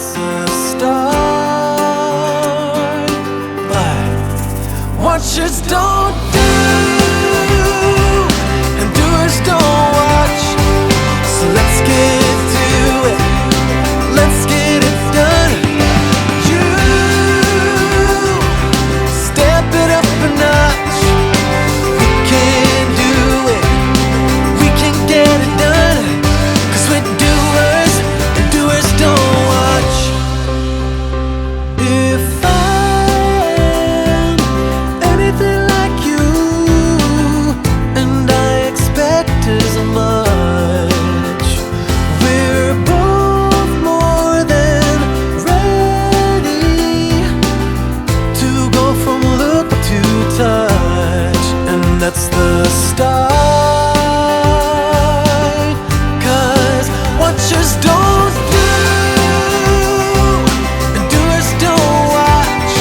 it's a start. But watchers don't do, and doers don't watch. So let's get to it, let's get it done. You step it up a notch. We can do it, we can get it done. 'Cause we're doers, and doers don't watch. If I'm anything like you, and I expect as much, we're both more than ready to go from look to touch. And that's the start. 'Cause watchers don't do, and doers don't watch.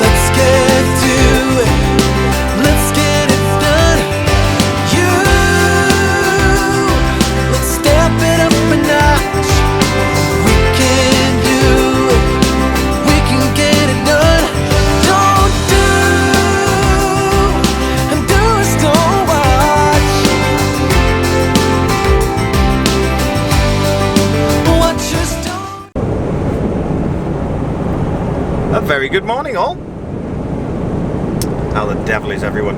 Let's get to it, let's get it done. You, let's step it up a notch. We can do it, we can get it done. Don't do, and doers don't watch. Watchers don't. A very good morning, all. How the devil is everyone?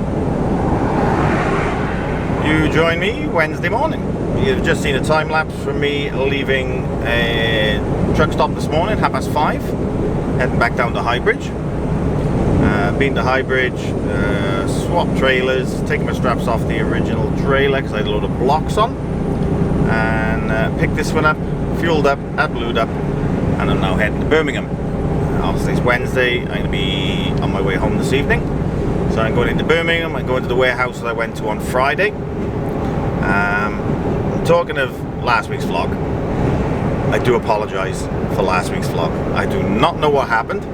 You join me Wednesday morning. You've just seen a time lapse from me leaving a truck stop this morning, 5:30, heading back down to Highbridge. Been to Highbridge, swapped trailers, taken my straps off the original trailer because I had a load of blocks on, and picked this one up, fueled up, blued up, and I'm now heading to Birmingham. Obviously it's Wednesday, I'm going to be on my way home this evening. So I'm going into Birmingham, I'm going to the warehouse that I went to on Friday. Talking of last week's vlog, I do apologise for last week's vlog. I do not know what happened.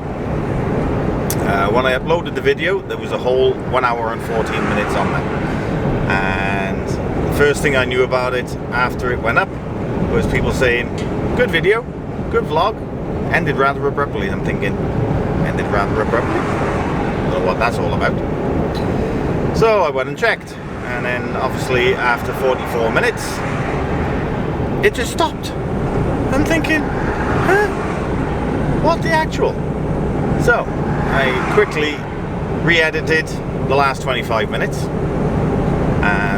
When I uploaded the video, there was a whole 1 hour and 14 minutes on there. And the first thing I knew about it after it went up was people saying, good video, good vlog, ended rather abruptly. I'm thinking, ended rather abruptly? I don't know what that's all about. So I went and checked, and then obviously after 44 minutes it just stopped. I'm thinking, huh? What the actual? So I quickly re-edited the last 25 minutes,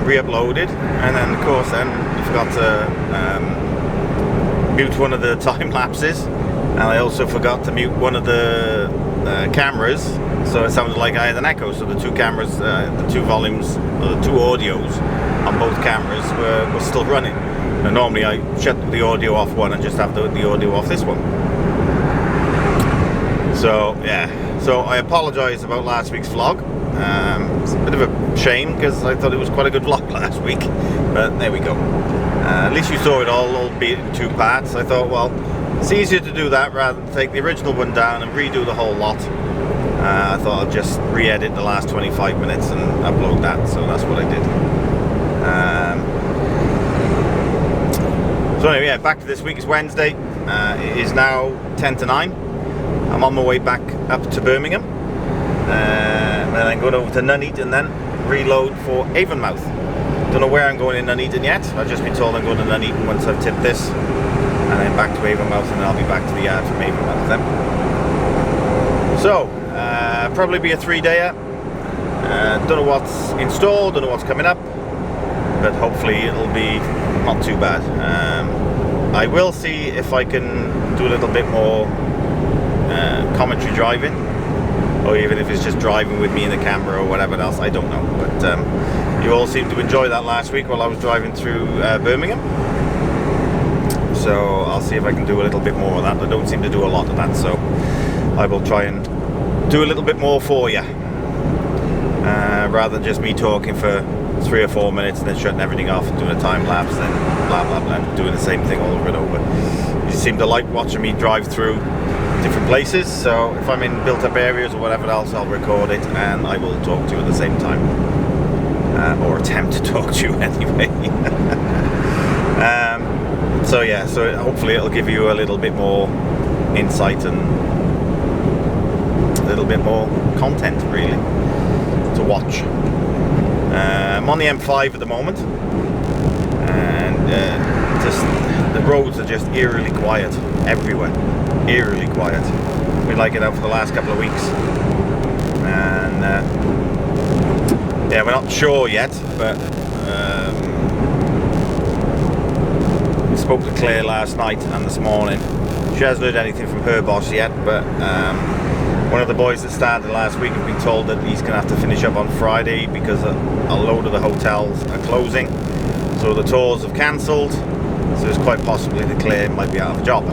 re-uploaded, and then of course then I forgot to mute one of the time lapses. And I also forgot to mute one of the cameras, so it sounded like I had an echo. So the two cameras, the two volumes, or the two audios on both cameras were still running. And normally I shut the audio off one and just have the audio off this one. So yeah, so I apologise about last week's vlog. It's a bit of a shame because I thought it was quite a good vlog last week, but there we go. At least you saw it all, albeit in two parts. I thought, well, it's easier to do that rather than take the original one down and redo the whole lot. I thought I'd just re-edit the last 25 minutes and upload that, so that's what I did. So anyway, yeah, back to this week. It's Wednesday. It is now 10 to 9. I'm on my way back up to Birmingham. Then I'm going over to Nuneaton and then reload for Avonmouth. Don't know where I'm going in Nuneaton yet. I've just been told I'm going to Nuneaton once I've tipped this. And then back to Avonmouth, and then I'll be back to the yard from Avonmouth then. So, probably be a 3-dayer. Don't know what's in store, don't know what's coming up, but hopefully it'll be not too bad. I will see if I can do a little bit more commentary driving, or even if it's just driving with me in the camera or whatever else, I don't know. But you all seemed to enjoy that last week while I was driving through Birmingham. So I'll see if I can do a little bit more of that. I don't seem to do a lot of that, so I will try and do a little bit more for you, rather than just me talking for 3 or 4 minutes and then shutting everything off and doing a time lapse and blah blah blah, and doing the same thing all over and over. You seem to like watching me drive through different places, so if I'm in built up areas or whatever else, I'll record it and I will talk to you at the same time, or attempt to talk to you anyway. So yeah, so hopefully it'll give you a little bit more insight and a little bit more content really to watch. I'm on the M5 at the moment, and just the roads are just eerily quiet everywhere. Eerily quiet. We like it out for the last couple of weeks, and yeah, we're not sure yet, but we spoke to Claire last night and this morning. She hasn't heard anything from her boss yet, but one of the boys that started last week has been told that he's going to have to finish up on Friday because a load of the hotels are closing, so the tours have cancelled, so it's quite possibly that Claire might be out of a job.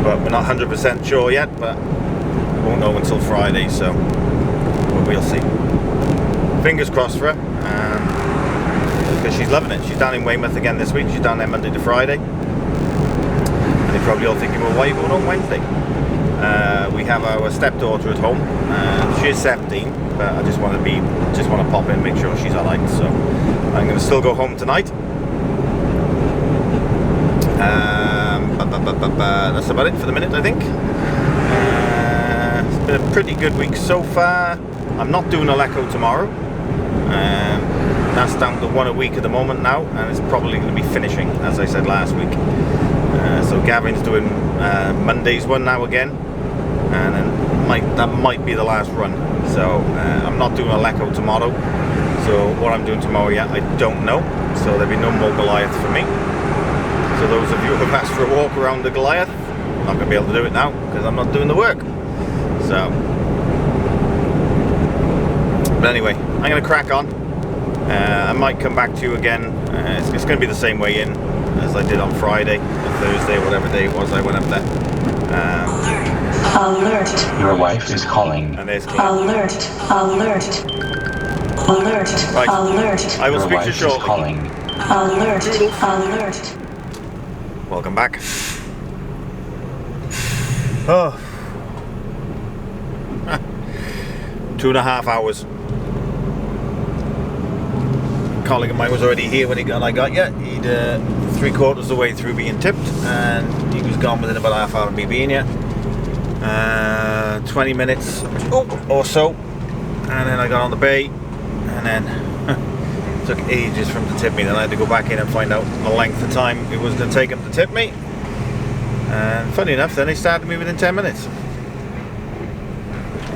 But we're not 100% sure yet, but we won't know until Friday, so we'll see. Fingers crossed for her, because she's loving it. She's down in Weymouth again this week. She's down there Monday to Friday. And you're probably all thinking, well, why are you going on Wednesday? We have our stepdaughter at home. She's 17, but I just want to pop in, make sure she's alright. So I'm going to still go home tonight. That's about it for the minute, I think. It's been a pretty good week so far. I'm not doing Aleco tomorrow. That's down to one a week at the moment now, and it's probably going to be finishing, as I said last week. So Gavin's doing Monday's one now again, and then that might be the last run. So I'm not doing Aleco tomorrow. So what I'm doing tomorrow yet, I don't know. So there'll be no more Goliath for me. So those of you who have asked for a walk around the Goliath, I'm not going to be able to do it now because I'm not doing the work. So, but anyway, I'm going to crack on. I might come back to you again. It's going to be the same way in as I did on Friday or Thursday, whatever day it was I went up there. Alert. Your wife is calling. And there's Claire. Alert. Alert. Alert. Right. Alert. I will Your speak to wife you is shortly. calling. Alert. Alert. Welcome back. Oh. 2.5 hours. A colleague of mine was already here when I got here. He'd 3/4 of the way through being tipped, and he was gone within about half hour of me being here. 20 minutes or so, and then I got on the bay, and then took ages for him to tip me. Then I had to go back in and find out the length of time it was going to take him to tip me. And funny enough, then he started me within 10 minutes.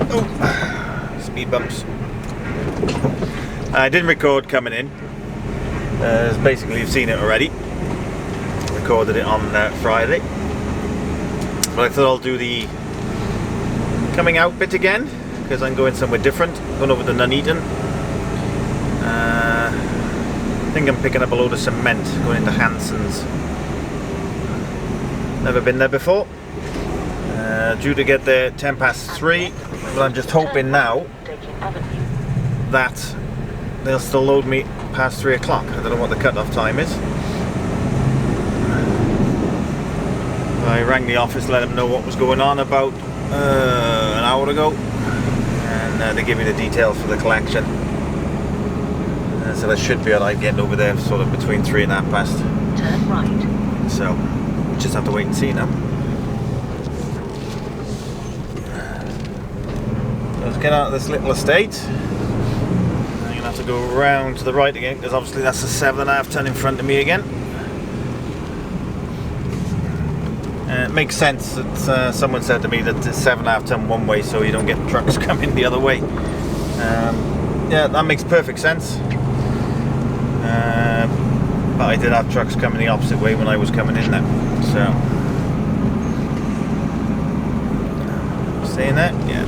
Oh, speed bumps. I didn't record coming in. Basically, you've seen it already. Recorded it on Friday. But I thought I'll do the coming out bit again, because I'm going somewhere different. Going over to Nuneaton. I think I'm picking up a load of cement going into Hanson's. Never been there before. Due to get there 3:10, but I'm just hoping now that they'll still load me past 3 o'clock. I don't know what the cut-off time is. I rang the office, let them know what was going on about an hour ago, and they gave me the details for the collection. So I should be alright getting over there sort of between 3 and 3:30. Turn right. So just have to wait and see now. Let's get out of this little estate. I'm going to have to go round to the right again, because obviously that's a 7.5 ton in front of me again. It makes sense that someone said to me that it's 7.5 ton one way, so you don't get trucks coming the other way. Yeah, that makes perfect sense. But I did have trucks coming the opposite way when I was coming in there. So, seeing that? Yeah.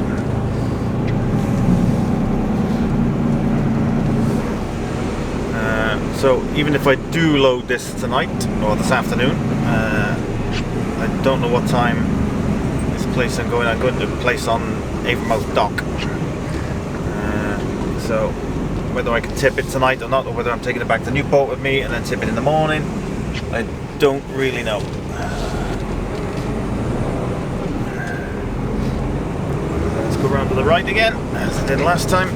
So even if I do load this tonight or this afternoon, I don't know what time this place I'm going to a place on Avonmouth Dock. So whether I can tip it tonight or not, or whether I'm taking it back to Newport with me and then tip it in the morning, I don't really know. Let's go around to the right again, as I did last time.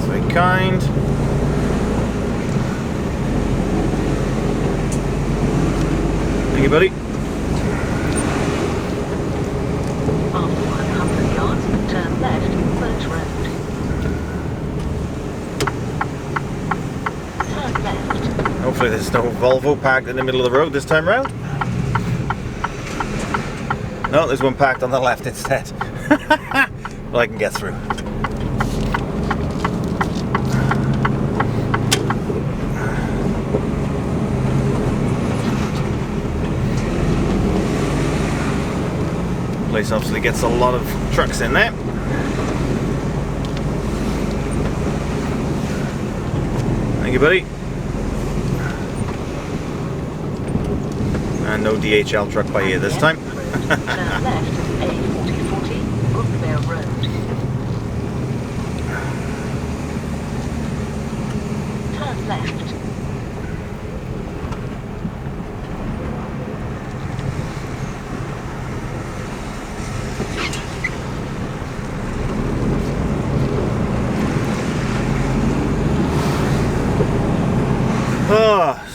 That's very kind. Thank you, buddy. After 100 yards, turn left, Birch Road. Turn left. Hopefully there's no Volvo parked in the middle of the road this time round. No, there's one parked on the left instead. Well, I can get through. Place obviously gets a lot of trucks in there. Thank you, buddy. And no DHL truck by here this time. Turn left, A4040, Brookvale Road. Turn left.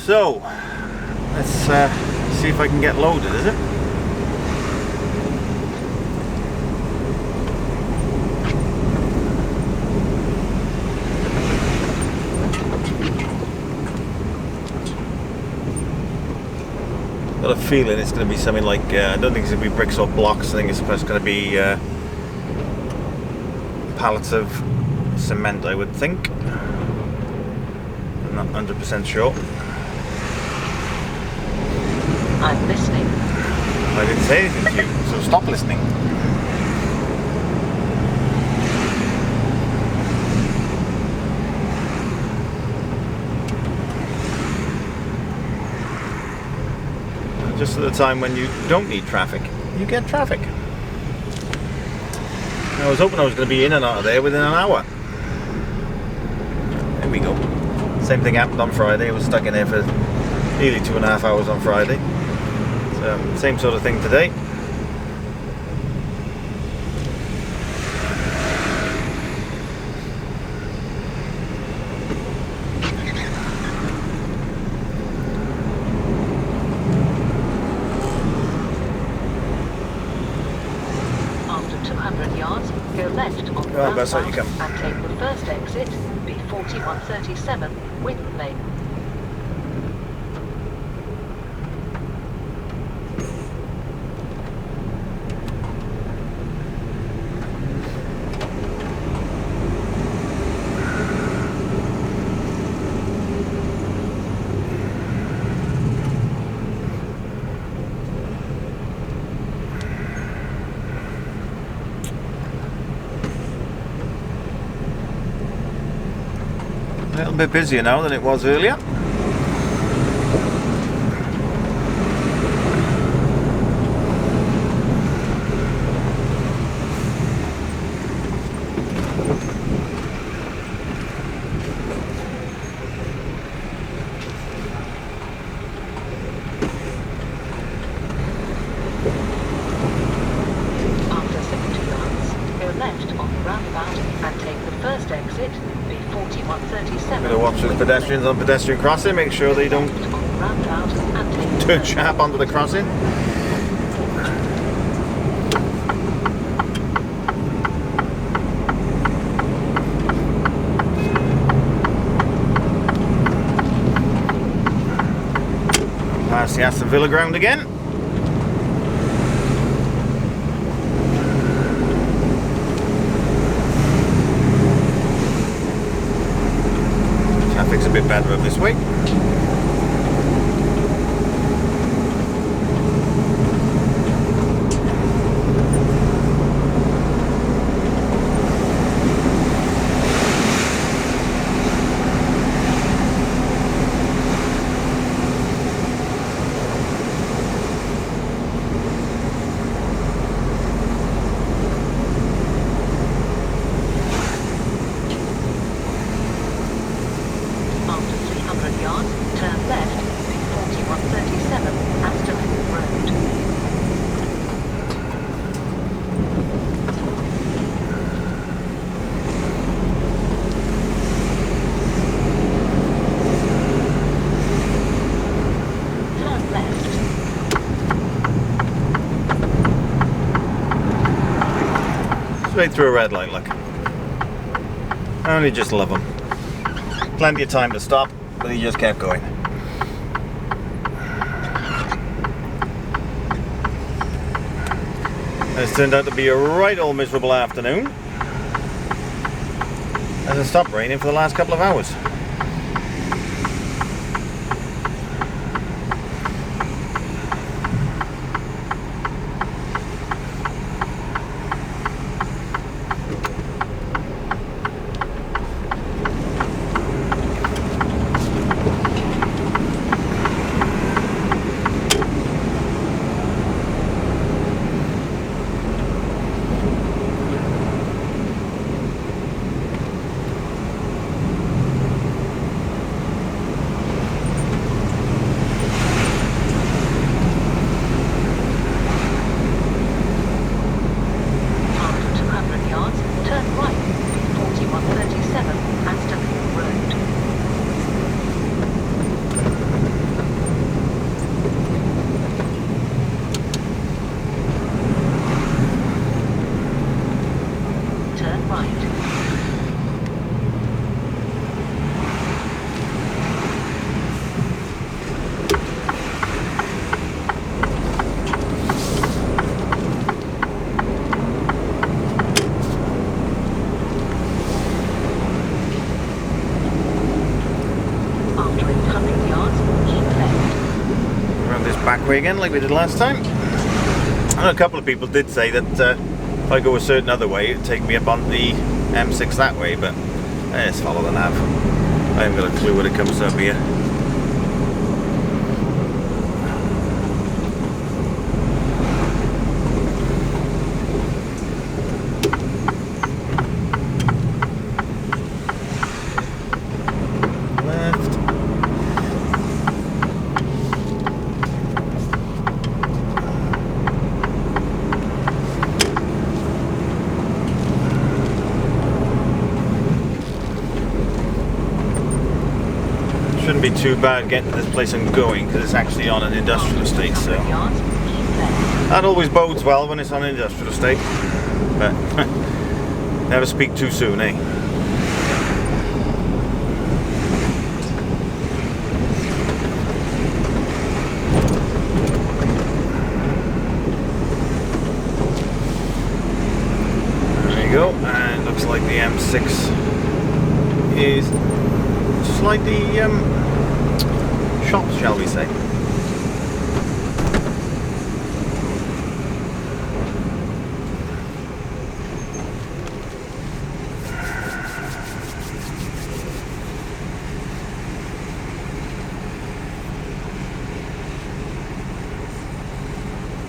So let's see if I can get loaded, is it? Got a feeling it's going to be something like, I don't think it's going to be bricks or blocks. I think it's just going to be pallets of cement, I would think. I'm not 100% sure. I'm listening. I didn't say anything to you, so stop listening. Just at the time when you don't need traffic, you get traffic. I was hoping I was going to be in and out of there within an hour. There we go. Same thing happened on Friday. I was stuck in there for nearly 2.5 hours on Friday. So, same sort of thing today. After 200 yards, go left on the Oh, that's how you roundabout come. and take the first exit, B4137, Witten Lane. A little bit busier now than it was earlier. After 70 yards, go left on the roundabout and take the first exit, B4137. Gotta watch those pedestrians on pedestrian crossing, make sure they don't On the roundabout and take the turn first sharp onto the crossing. Past the Aston Villa ground again. Traffic's a bit better up this way. After 300 yards, turn Straight through a red light, look. I only just love him. Plenty of time to stop, but he just kept going. It's turned out to be a right old miserable afternoon. Hasn't stopped raining for the last couple of hours. Back way again like we did last time. I know a couple of people did say that if I go a certain other way it'd take me up on the M6 that way, but let's follow the nav. I haven't got a clue when it comes up here. Shouldn't be too bad getting to this place and going because it's actually on an industrial estate, so that always bodes well when it's on an industrial estate, but never speak too soon, eh? There you go, and it looks like the M6 is slightly shops, shall we say.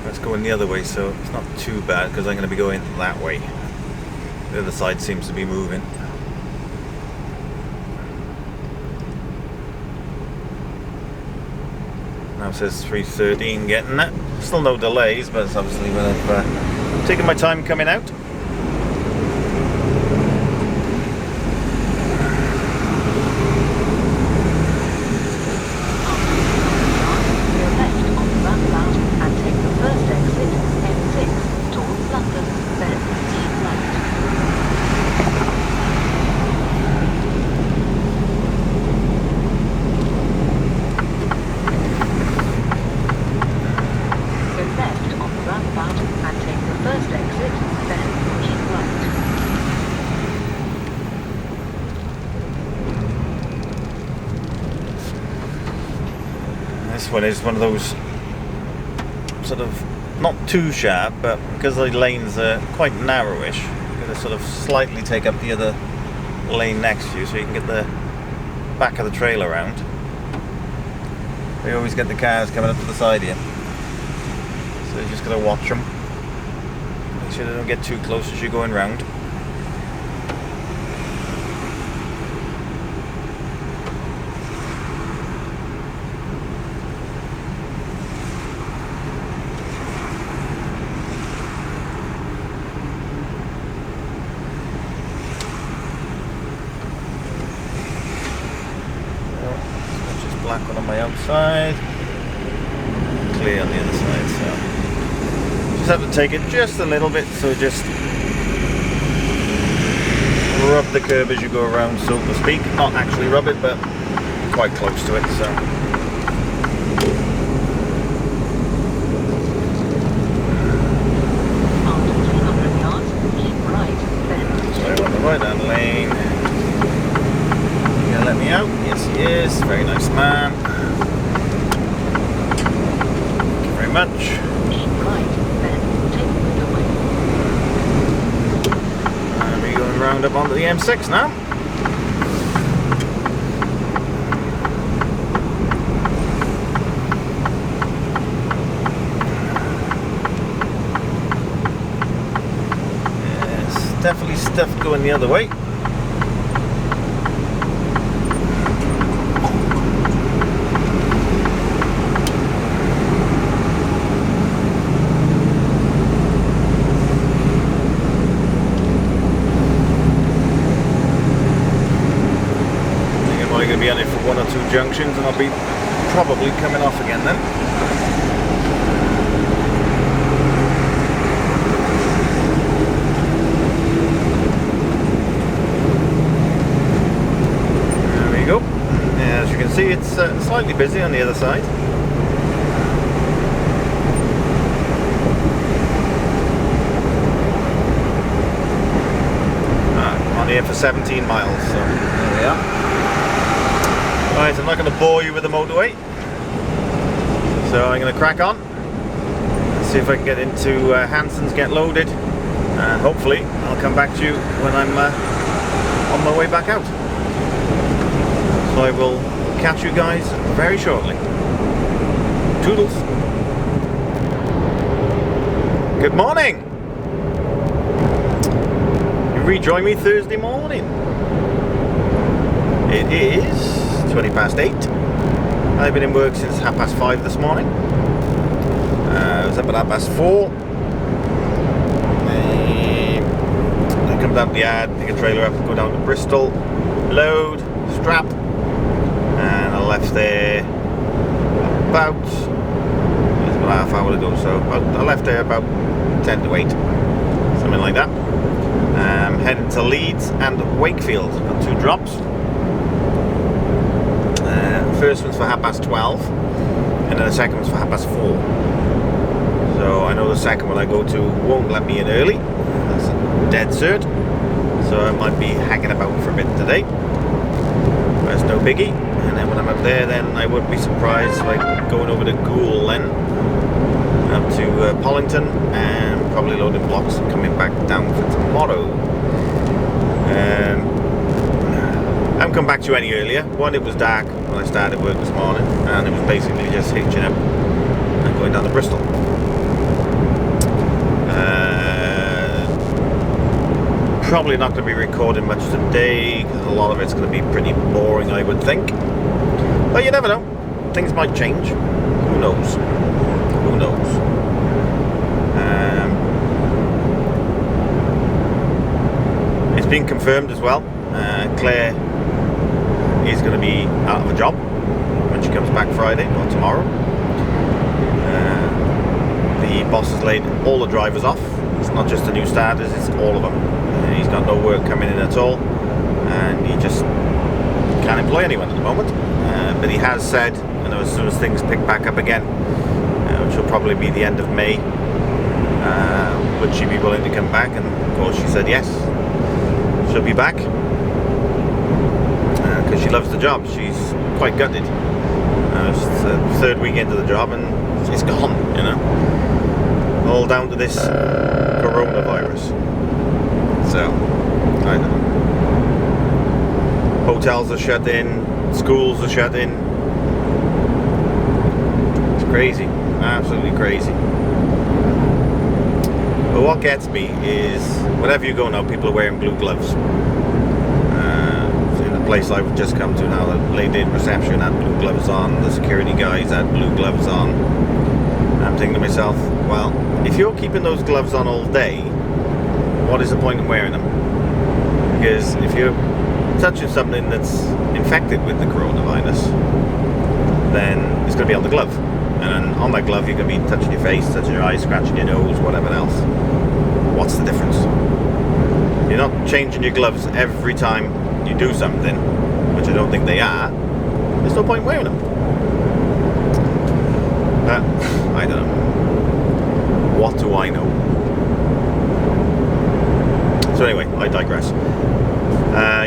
Let's go in the other way, so it's not too bad because I'm going to be going that way. The other side seems to be moving. Now it says 3:13 getting that. Still no delays, but it's obviously when I've taken my time coming out. This one is one of those sort of not too sharp, but because the lanes are quite narrowish, you're going to sort of slightly take up the other lane next to you so you can get the back of the trailer around. They always get the cars coming up to the side here, so you just got to watch them. Make sure they don't get too close as you're going round. Black one on my outside, clear on the other side, so just have to take it just a little bit, so just rub the curb as you go around, so to speak. Not actually rub it, but quite close to it. So. After 300 yards, keep right, then So on the right hand lane. You gonna let me out? Yes, he is. Very nice man. Thank you very much. keep right, then take the motorway. And we're going round up onto the M6 now. Yes, definitely stuff going the other way. I'm only going to be on it for 1 or 2 junctions and I'll be probably coming off again then. There we go. Yeah, as you can see, it's slightly busy on the other side. On here for 17 miles, so there we are. Right, I'm not going to bore you with the motorway, so I'm going to crack on, see if I can get into Hanson's, get loaded, and hopefully I'll come back to you when I'm on my way back out. So I will catch you guys very shortly. Toodles. Good morning. You rejoin me Thursday morning. It is 20 past 8. I've been in work since 5:30 this morning. I was up at 4:30. I come down to the yard, pick a trailer up, go down to Bristol, load, strap, and I left there about, it's about half hour to go, so I left there about 10 to 8, something like that. Heading to Leeds and Wakefield, got 2 drops. First one's for 12:30, and then the second one's for 4:30. So I know the second one I go to won't let me in early. That's a dead cert. So I might be hanging about for a bit today. But it's no biggie. And then when I'm up there, then I wouldn't be surprised like going over to Goole then up to Pollington and probably loading blocks and coming back down for tomorrow. I haven't come back to you any earlier. One, it was dark when I started work this morning, and it was basically just hitching up and going down to Bristol. Probably not going to be recording much today because a lot of it's going to be pretty boring, I would think. But you never know. Things might change. Who knows? Who knows? It's been confirmed as well. Claire is going to be out of a job when she comes back Friday or tomorrow. The boss has laid all the drivers off. It's not just the new starters, it's all of them. He's got no work coming in at all, and he just can't employ anyone at the moment. But he has said, you know, as soon as things pick back up again, which will probably be the end of May, would she be willing to come back? And of course she said yes, she'll be back. Because she loves the job. She's quite gutted. It's the 3rd week into the job and it's gone, you know. All down to this coronavirus. So, I don't know. Hotels are shut in, schools are shut in. It's crazy, absolutely crazy. But what gets me is, wherever you go now, people are wearing blue gloves. Place I've just come to now, the lady in reception had blue gloves on, the security guys had blue gloves on. And I'm thinking to myself, well, if you're keeping those gloves on all day, what is the point in wearing them? Because if you're touching something that's infected with the coronavirus, then it's going to be on the glove. And on that glove you're going to be touching your face, touching your eyes, scratching your nose, whatever else. What's the difference? you're not changing your gloves every time you do something, which I don't think they are, there's no point wearing them. But I don't know. What do I know? So anyway, I digress.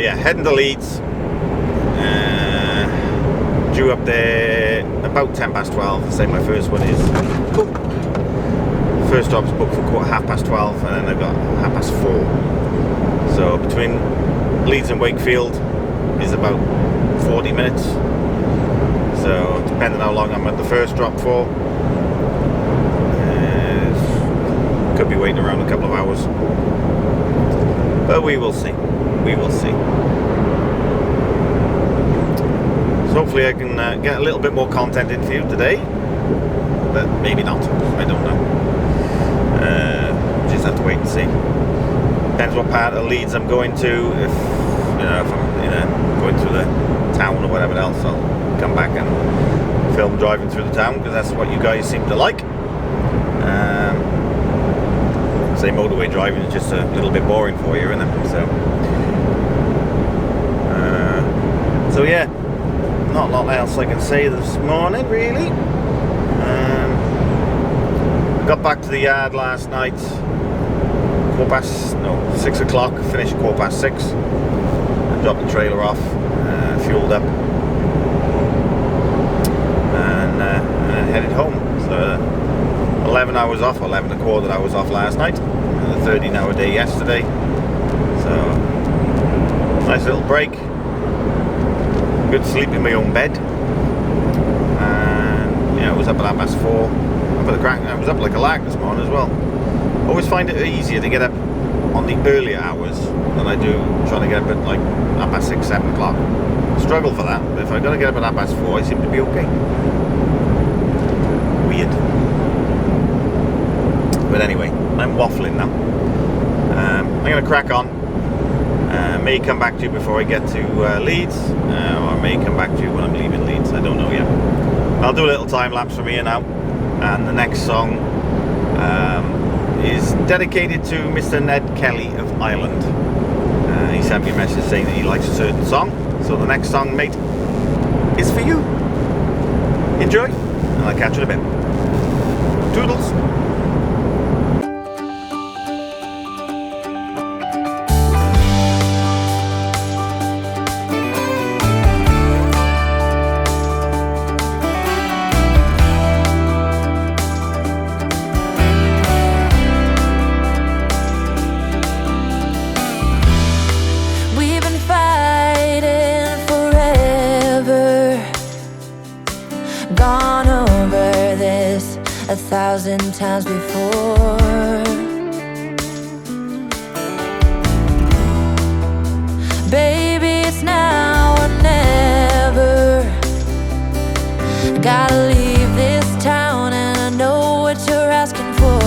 Yeah, heading to Leeds. Due up there about 12:10. I say my first one is first stop's booked for 12:30, and then I've got 4:30. So between Leeds and Wakefield is about 40 minutes. So depending how long I'm at the first drop for, could be waiting around a couple of hours. But we will see. We will see. So hopefully I can get a little bit more content in for you today, but maybe not. I don't know. Just have to wait and see. Depends what part of Leeds I'm going to. If I'm going through the town or whatever else, I'll come back and film driving through the town, because that's what you guys seem to like. Say motorway driving is just a little bit boring for you, isn't it? So yeah. Not a lot else I can say this morning, really. Got back to the yard last night, 6 o'clock, finished 6:15. I dropped the trailer off, fueled up, and headed home. So 11 hours off, 11 hours off last night, and a 13-hour day yesterday. So nice little break. Good sleep in my own bed, and I was up at 4:30. I was up like a lark this morning as well. Always find it easier to get up on the earlier hours than I do trying to get up at like 6:30, 7 o'clock. Struggle for that, but if I gotta get up at 4:30, I seem to be okay. Weird. But anyway, I'm waffling now. I'm gonna crack on. May come back to you before I get to Leeds, or may come back to you when I'm leaving Leeds. I don't know yet. I'll do a little time lapse from here now, and the next song is dedicated to Mr. Ned Kelly of Ireland. He sent me a message saying that he likes a certain song, so the next song, mate, is for you. Enjoy, and I'll catch you in a bit. Toodles. Gone over this 1,000 times before. Baby, it's now or never. Gotta leave this town, and I know what you're asking for.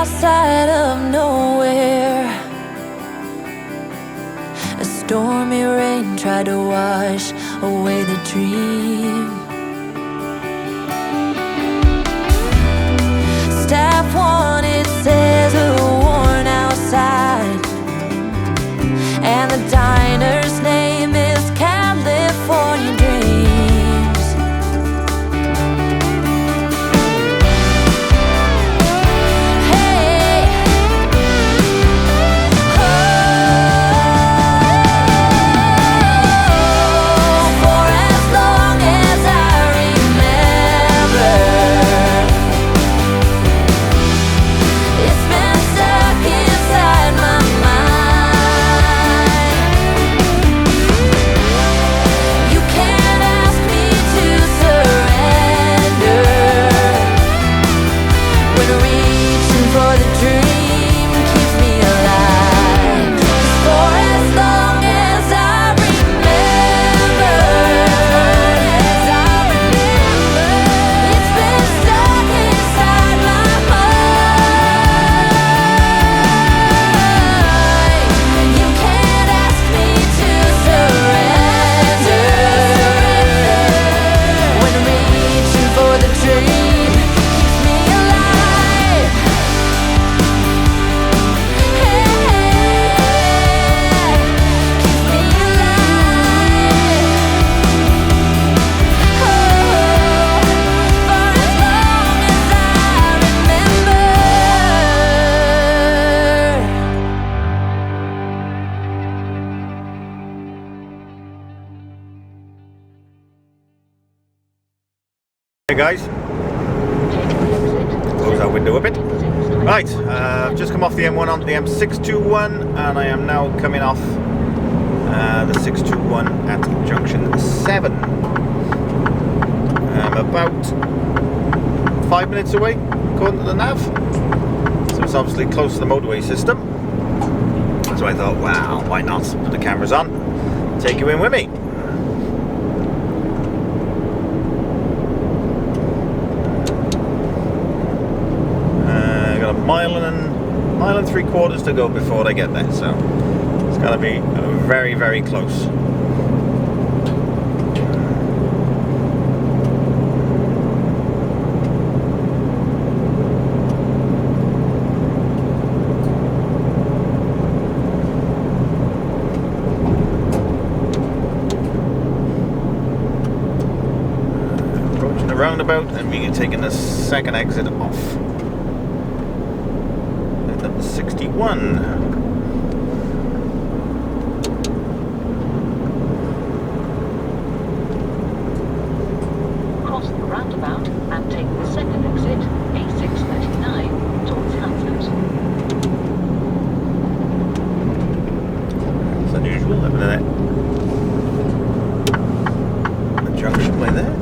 outside of nowhere. A stormy rain tried to wash away the dream. Staff one, it says a worn outside, and the diner's name is California Dreams. Hey, oh, for as long as I remember, it's been stuck inside my mind. You can't ask me to surrender when reaching for the dream keeps me alive. 'Cause for as long as I remember, it's been stuck inside my mind. You can't ask me to surrender when reaching for the dream keeps me alive. Hey, keeps me alive. Oh, for as long as I remember. Hey guys, close that window a bit. Right, I've just come off the M1 onto the M621, and I am now coming off the 621 at junction 7. I'm about 5 minutes away, according to the nav. So it's obviously close to the motorway system. So I thought, wow, why not put the cameras on, take you in with me. Got a mile and 3/4 to go before they get there, so it's got to be very, very close. Approaching the roundabout, and we are taking the second exit off. Number 61. Cross the roundabout and take the second exit, A639, towards Hansford. It's unusual having a junction way there.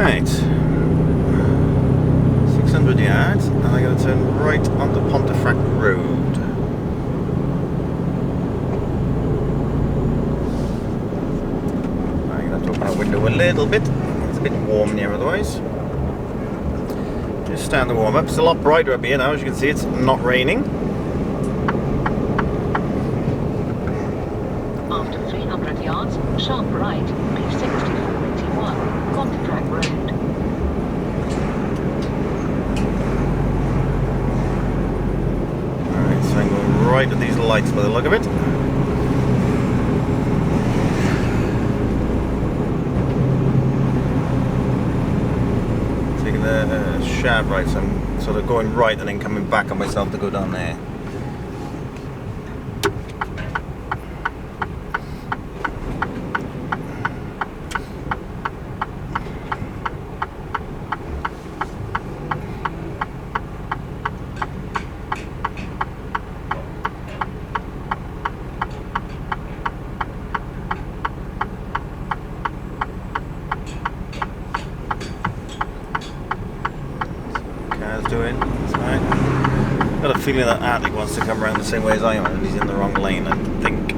Right, 600 yards, and I gotta turn right onto Pontefract Road. I'm gonna have to open that window a little bit. It's a bit warm in here otherwise. Just starting to warm up. It's a lot brighter up here now, as you can see. It's not raining. After 300 yards, sharp right, B6481, Pontefract Road. Alright, so I'm going right at these lights by the look of it. Taking the sharp right, so I'm sort of going right and then coming back on myself to go down there. feeling that Arctic wants to come around the same way as I am, and he's in the wrong lane, I think.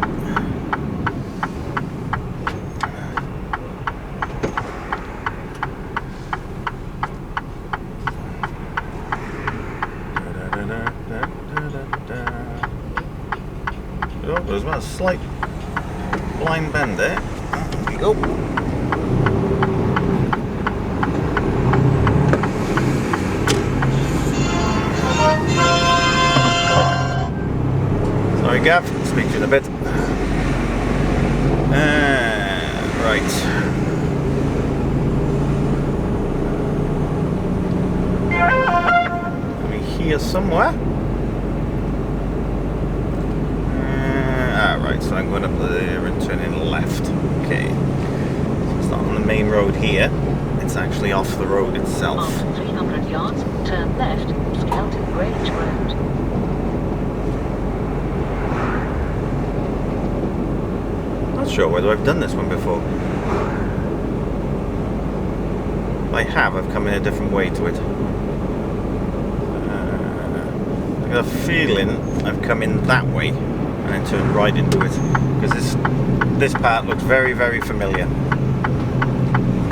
Oh, there's a slight blind bend there. There we go. Sorry, Gav. Speak to you in a bit. Right. Are we here somewhere? Right, so I'm going up there and turning left. Okay. So it's not on the main road here. It's actually off the road itself. After 300 yards, turn left, Skelton Grange Road. Not sure whether I've done this one before. If I have, I've come in a different way to it. I got a feeling I've come in that way and then turned right into it, because this part looks very, very familiar.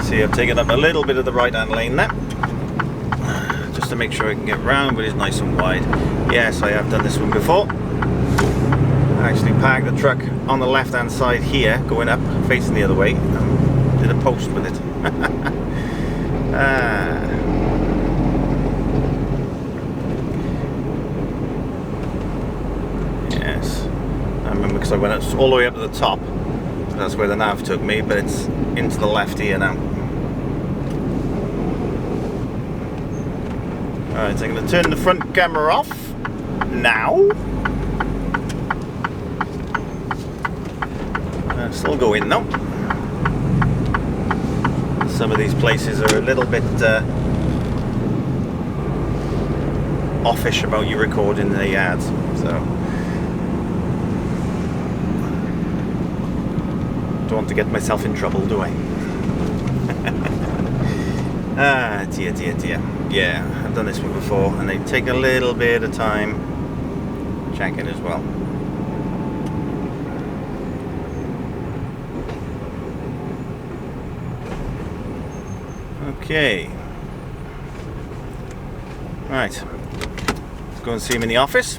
See, I've taken up a little bit of the right hand lane there, just to make sure I can get round, but it's nice and wide. Yes, I have done this one before. I actually parked the truck on the left hand side here, going up, facing the other way, and did a post with it. Yes, I remember, because I went all the way up to the top. That's where the nav took me, but it's into the left here now. Alright, so I'm going to turn the front camera off now. Still going though. Some of these places are a little bit offish about you recording the ads, so don't want to get myself in trouble, do I? Dear. Yeah, I've done this one before, and they take a little bit of time checking as well. Okay. Right. Let's go and see him in the office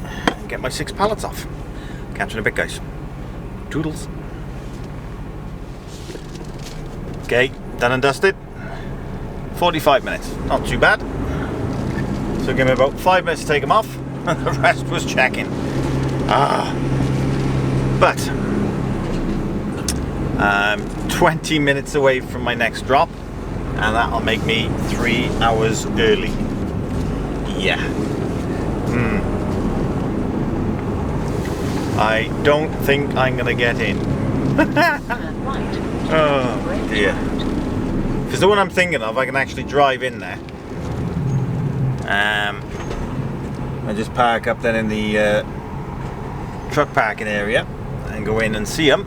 and get my 6 pallets off. Catch you in a bit, guys. Toodles. Okay, done and dusted. 45 minutes. Not too bad. So give me about 5 minutes to take them off, and the rest was checking. But I'm 20 minutes away from my next drop, and that'll make me 3 hours early. Yeah. I don't think I'm gonna get in. Oh dear. Because the one I'm thinking of, I can actually drive in there. I just park up then in the truck parking area and go in and see them.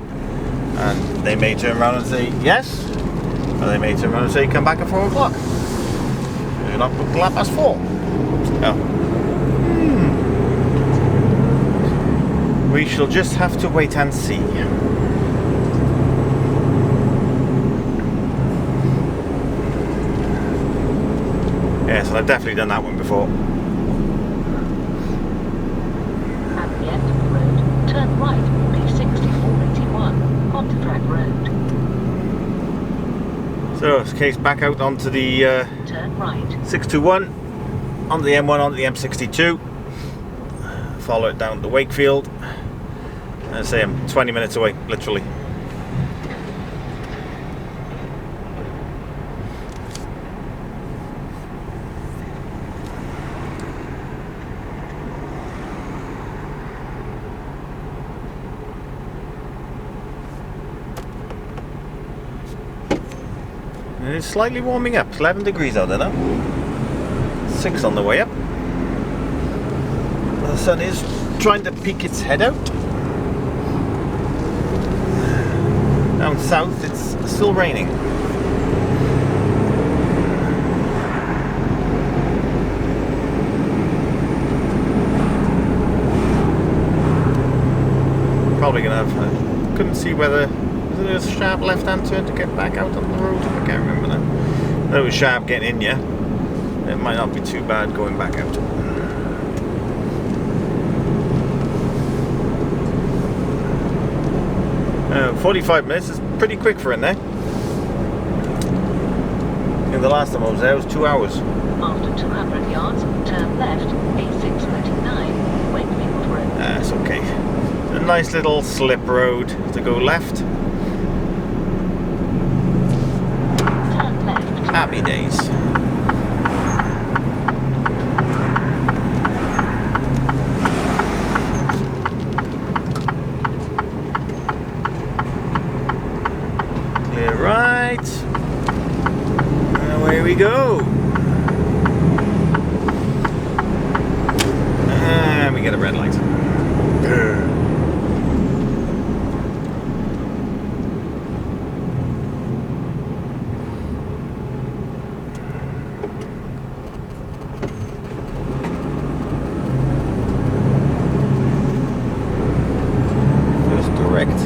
And they may turn around and say yes, or they may turn around and say come back at 4 o'clock. You're not booked till 4:30. So, we shall just have to wait and see. Yes, and I've definitely done that one before. At the end of the road, turn right, P6481, onto Track Road. So, in this case, back out onto the Turn right. 621, onto the M1, onto the M62. Follow it down to Wakefield. And I say I'm 20 minutes away, literally. And it's slightly warming up. 11 degrees out there now. 6 on the way up. The sun is trying to peek its head out. Down south it's still raining. probably gonna have. I couldn't see whether was it a sharp left-hand turn to get back out on the road. I can't remember now. That was sharp getting in, yeah. It might not be too bad going back out. 45 minutes is pretty quick for in there. And the last time I was there was 2 hours. After 200 yards, turn left, A639, Wakefield Road. That's okay. A nice little slip road to go left. Turn left. Happy days. Clear right. And away we go. And we get a red light. First direct.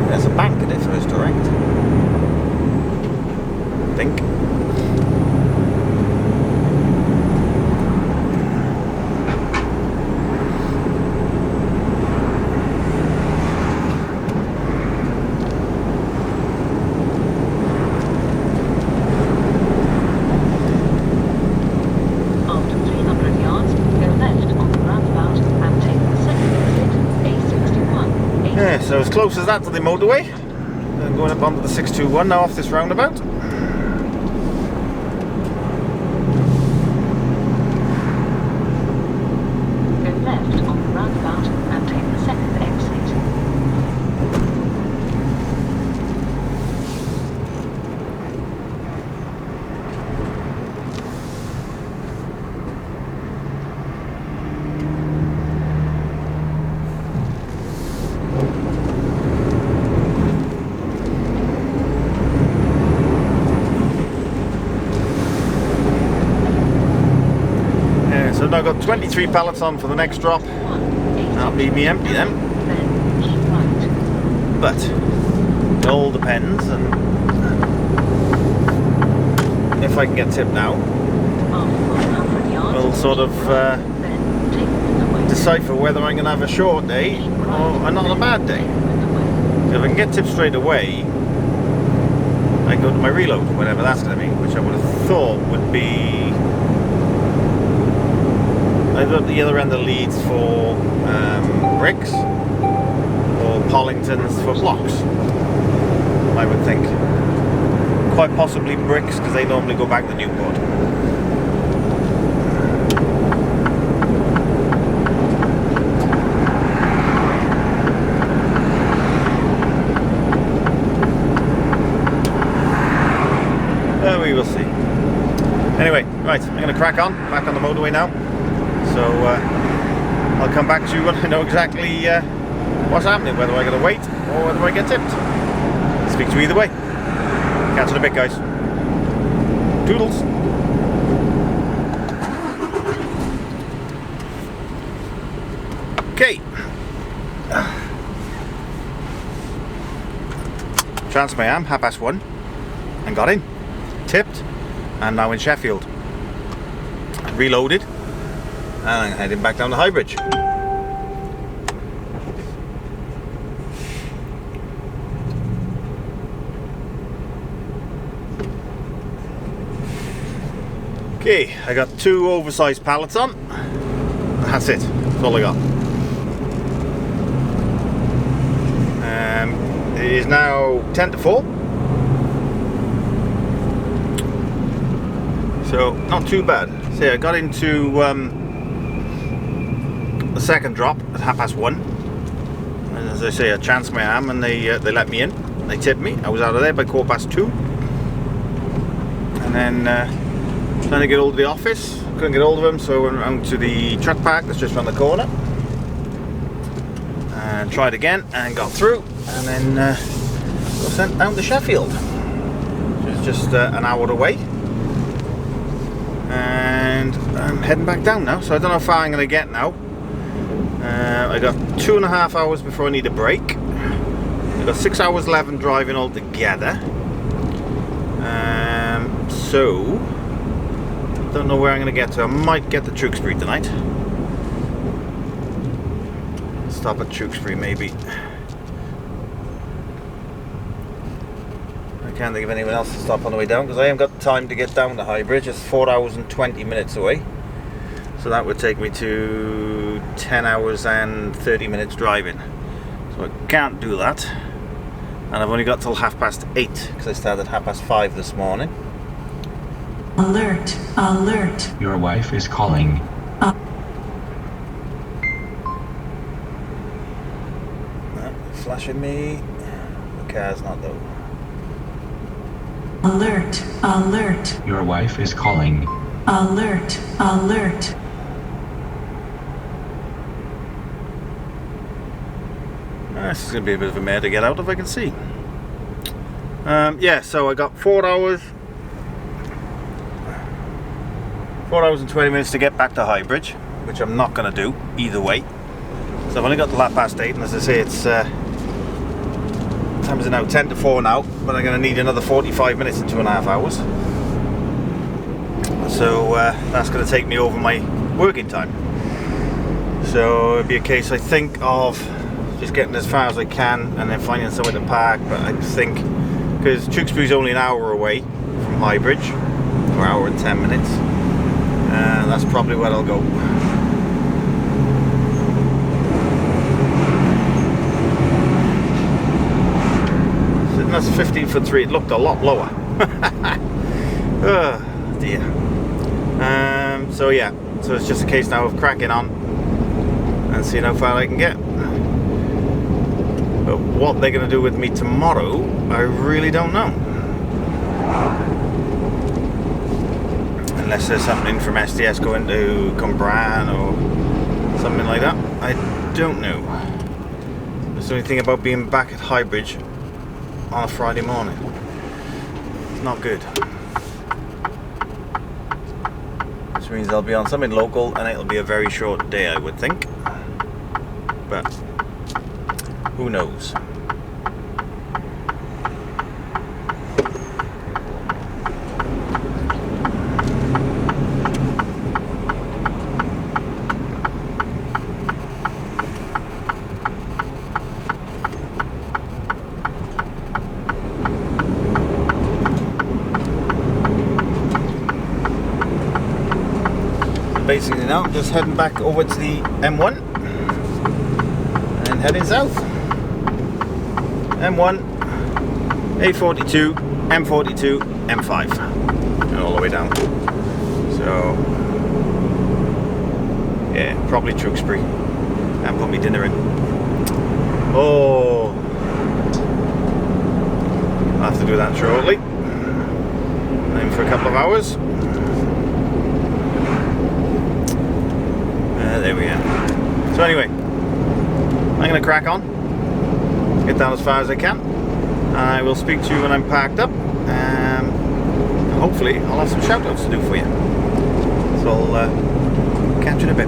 There's a bank at it, first direct. I think. After 300 yards, go left on the roundabout and take the second exit, A61. Yeah, so as close as that to the motorway. Then going up onto the 621 now off this roundabout. Go left on the roundabout and take the second exit. Yeah, so now I've got 23 pallets on for the next drop. That'll leave me empty then. Then keep right. But it all depends, and if I can get tipped now, After 100 yards, we'll sort of then take the way. decipher whether I'm going to have a short day or not a bad day. So if I can get tipped straight away, I go to my reload, whatever that's going to be, which I would have thought would be either at the other end of Leeds for bricks or Pollingtons for blocks, I would think. Quite possibly bricks, because they normally go back to Newport. We will see. Anyway, right, I'm going to crack on, back on the motorway now. So I'll come back to you when I know exactly what's happening, whether I got to wait or whether I get tipped. Speak to you either way. Catch you in a bit, guys. Toodles. Okay. Chance I am, 1:30, and got in. Tipped, and now in Sheffield. Reloaded, and I'm heading back down the High Bridge. Okay, I got 2 oversized pallets on. That's it. That's all I got. It is now 10 to 4. So not too bad. See, I got into the second drop at 1:30, and as I say, I chanced my arm, and they let me in. They tipped me. I was out of there by 2:15, and then trying to get hold of the office. Couldn't get hold of them, so I went round to the truck park that's just around the corner, and tried again, and got through, and then got sent down to Sheffield, which is just an hour away. And and I'm heading back down now. So I don't know how far I'm going to get now. I got 2.5 hours before I need a break. I've got 6 hours 11 driving altogether. So don't know where I'm going to get to. I might get to Tewkesbury tonight. Stop at Tewkesbury maybe. I can't think of anyone else to stop on the way down because I haven't got time to get down to High Bridge. It's 4 hours and 20 minutes away. So that would take me to 10 hours and 30 minutes driving. So I can't do that. And I've only got till 8:30 because I started at 5:30 this morning. Alert, alert. Your wife is calling. Flashing me. The car's not though. Alert, alert. Your wife is calling. Alert, alert. This is going to be a bit of a mare to get out if I can see. Yeah, so I got 4 hours. 4 hours and 20 minutes to get back to High Bridge, which I'm not going to do either way. So I've only got till 8:30, and as I say, it's time is it now? 10 to 4 now, but I'm going to need another 45 minutes in 2.5 hours. So that's going to take me over my working time. So it'll be a case, I think, of just getting as far as I can and then finding somewhere to park. But I think, because Tewkesbury's only an hour away from High Bridge, or hour and 10 minutes, that's probably where I'll go. So that's 15'3". It looked a lot lower. Oh dear. So yeah, so it's just a case now of cracking on and seeing how far I can get. But what they're going to do with me tomorrow, I really don't know. Unless there's something from SDS going to Cumbran or something like that. I don't know. That's the only thing about being back at High Bridge on a Friday morning. It's not good. Which means I'll be on something local and it'll be a very short day, I would think. But who knows? Basically now I'm just heading back over to the M1 and heading south. M1, A42, M42, M5 and all the way down. So yeah, probably Tewkesbury and put me dinner in. Oh, I'll have to do that shortly. I'm in for a couple of hours. There we are. So anyway, I'm going to crack on, get down as far as I can. I will speak to you when I'm parked up, and hopefully I'll have some shout outs to do for you. So I'll catch you in a bit.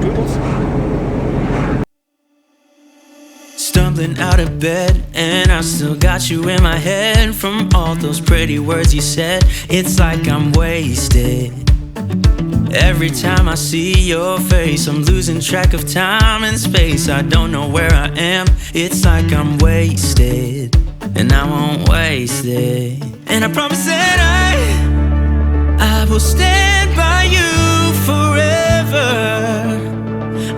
Doodles. Stumbling out of bed, and I still got you in my head. From all those pretty words you said, it's like I'm wasted. Every time I see your face, I'm losing track of time and space. I don't know where I am, it's like I'm wasted. And I won't waste it. And I promise that I will stand by you forever.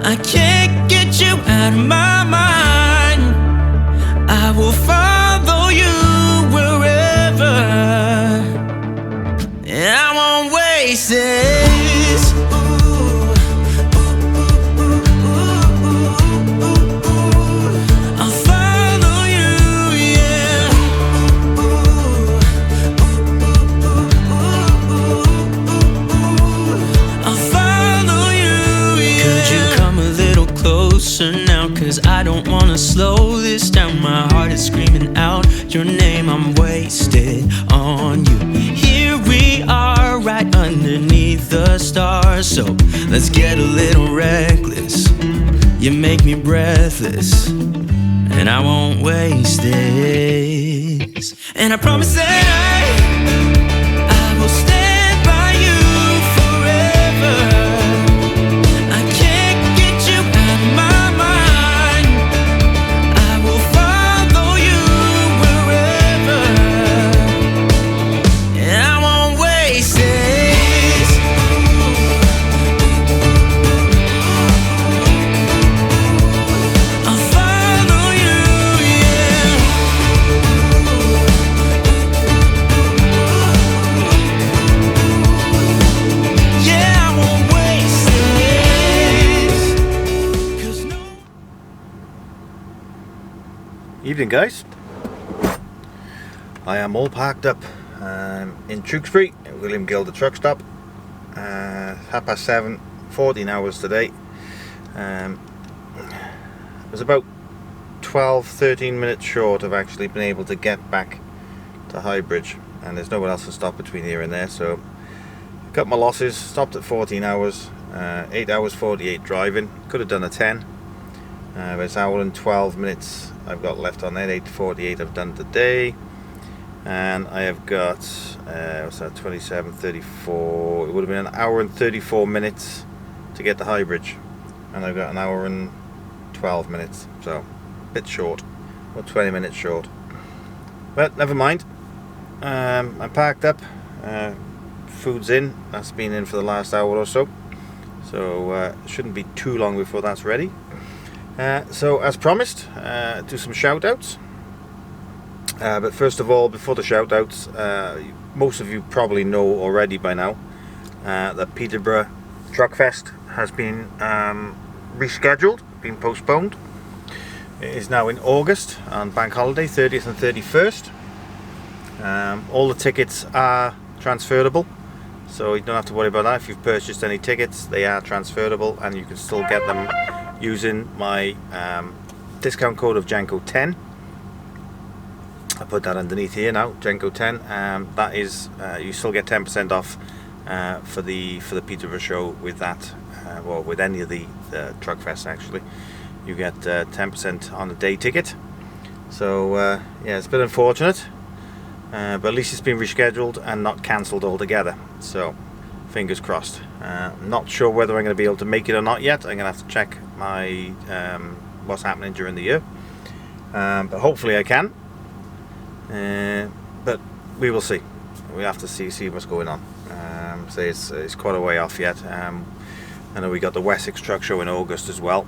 I can't get you out of my mind. I will follow you wherever. And I won't waste it. Now, cause I don't wanna slow this down. My heart is screaming out your name. I'm wasted on you. Here we are, right underneath the stars. So let's get a little reckless. You make me breathless, and I won't waste this. And I promise that I will stand by you forever. I can't get you out of my mind. I will follow you wherever, and I won't waste this. I'll follow you, yeah. Yeah, I won't waste this. 'Cause no. Evening, guys. I am all parked up in Tewkesbury at William Gilder truck stop. 7:30, 14 hours today. It was about 12-13 minutes short of actually being able to get back to Highbridge, and there's no one else to stop between here and there, so cut my losses, stopped at 14 hours, 8 hours 48 driving. Could have done a 10, but it's an hour and 12 minutes I've got left on that. 8:48 I've done today, and I have got what's that, 27:34. It would have been an hour and 34 minutes to get to Highbridge, and I've got an hour and 12 minutes, so a bit short, or 20 minutes short, but never mind. I'm parked up, food's in, that's been in for the last hour or so, so shouldn't be too long before that's ready. So as promised, do some shout outs, but first of all, before the shout outs, most of you probably know already by now that Peterborough Truck Fest has been rescheduled, been postponed. It is now in August on bank holiday, 30th and 31st. All the tickets are transferable, so you don't have to worry about that. If you've purchased any tickets, they are transferable, and you can still get them using my discount code of Jenko 10. I put that underneath here now, Jenko 10. That is, you still get 10% off for the Peterborough show with that, well, with any of the truck fests actually. You get 10% on the day ticket. So yeah, it's a bit unfortunate, but at least it's been rescheduled and not cancelled altogether. So fingers crossed. Not sure whether I'm going to be able to make it or not yet. I'm going to have to check my what's happening during the year, but hopefully I can. But we will see. We have to see what's going on. So it's quite a way off yet. I know we got the Wessex Truck Show in August as well,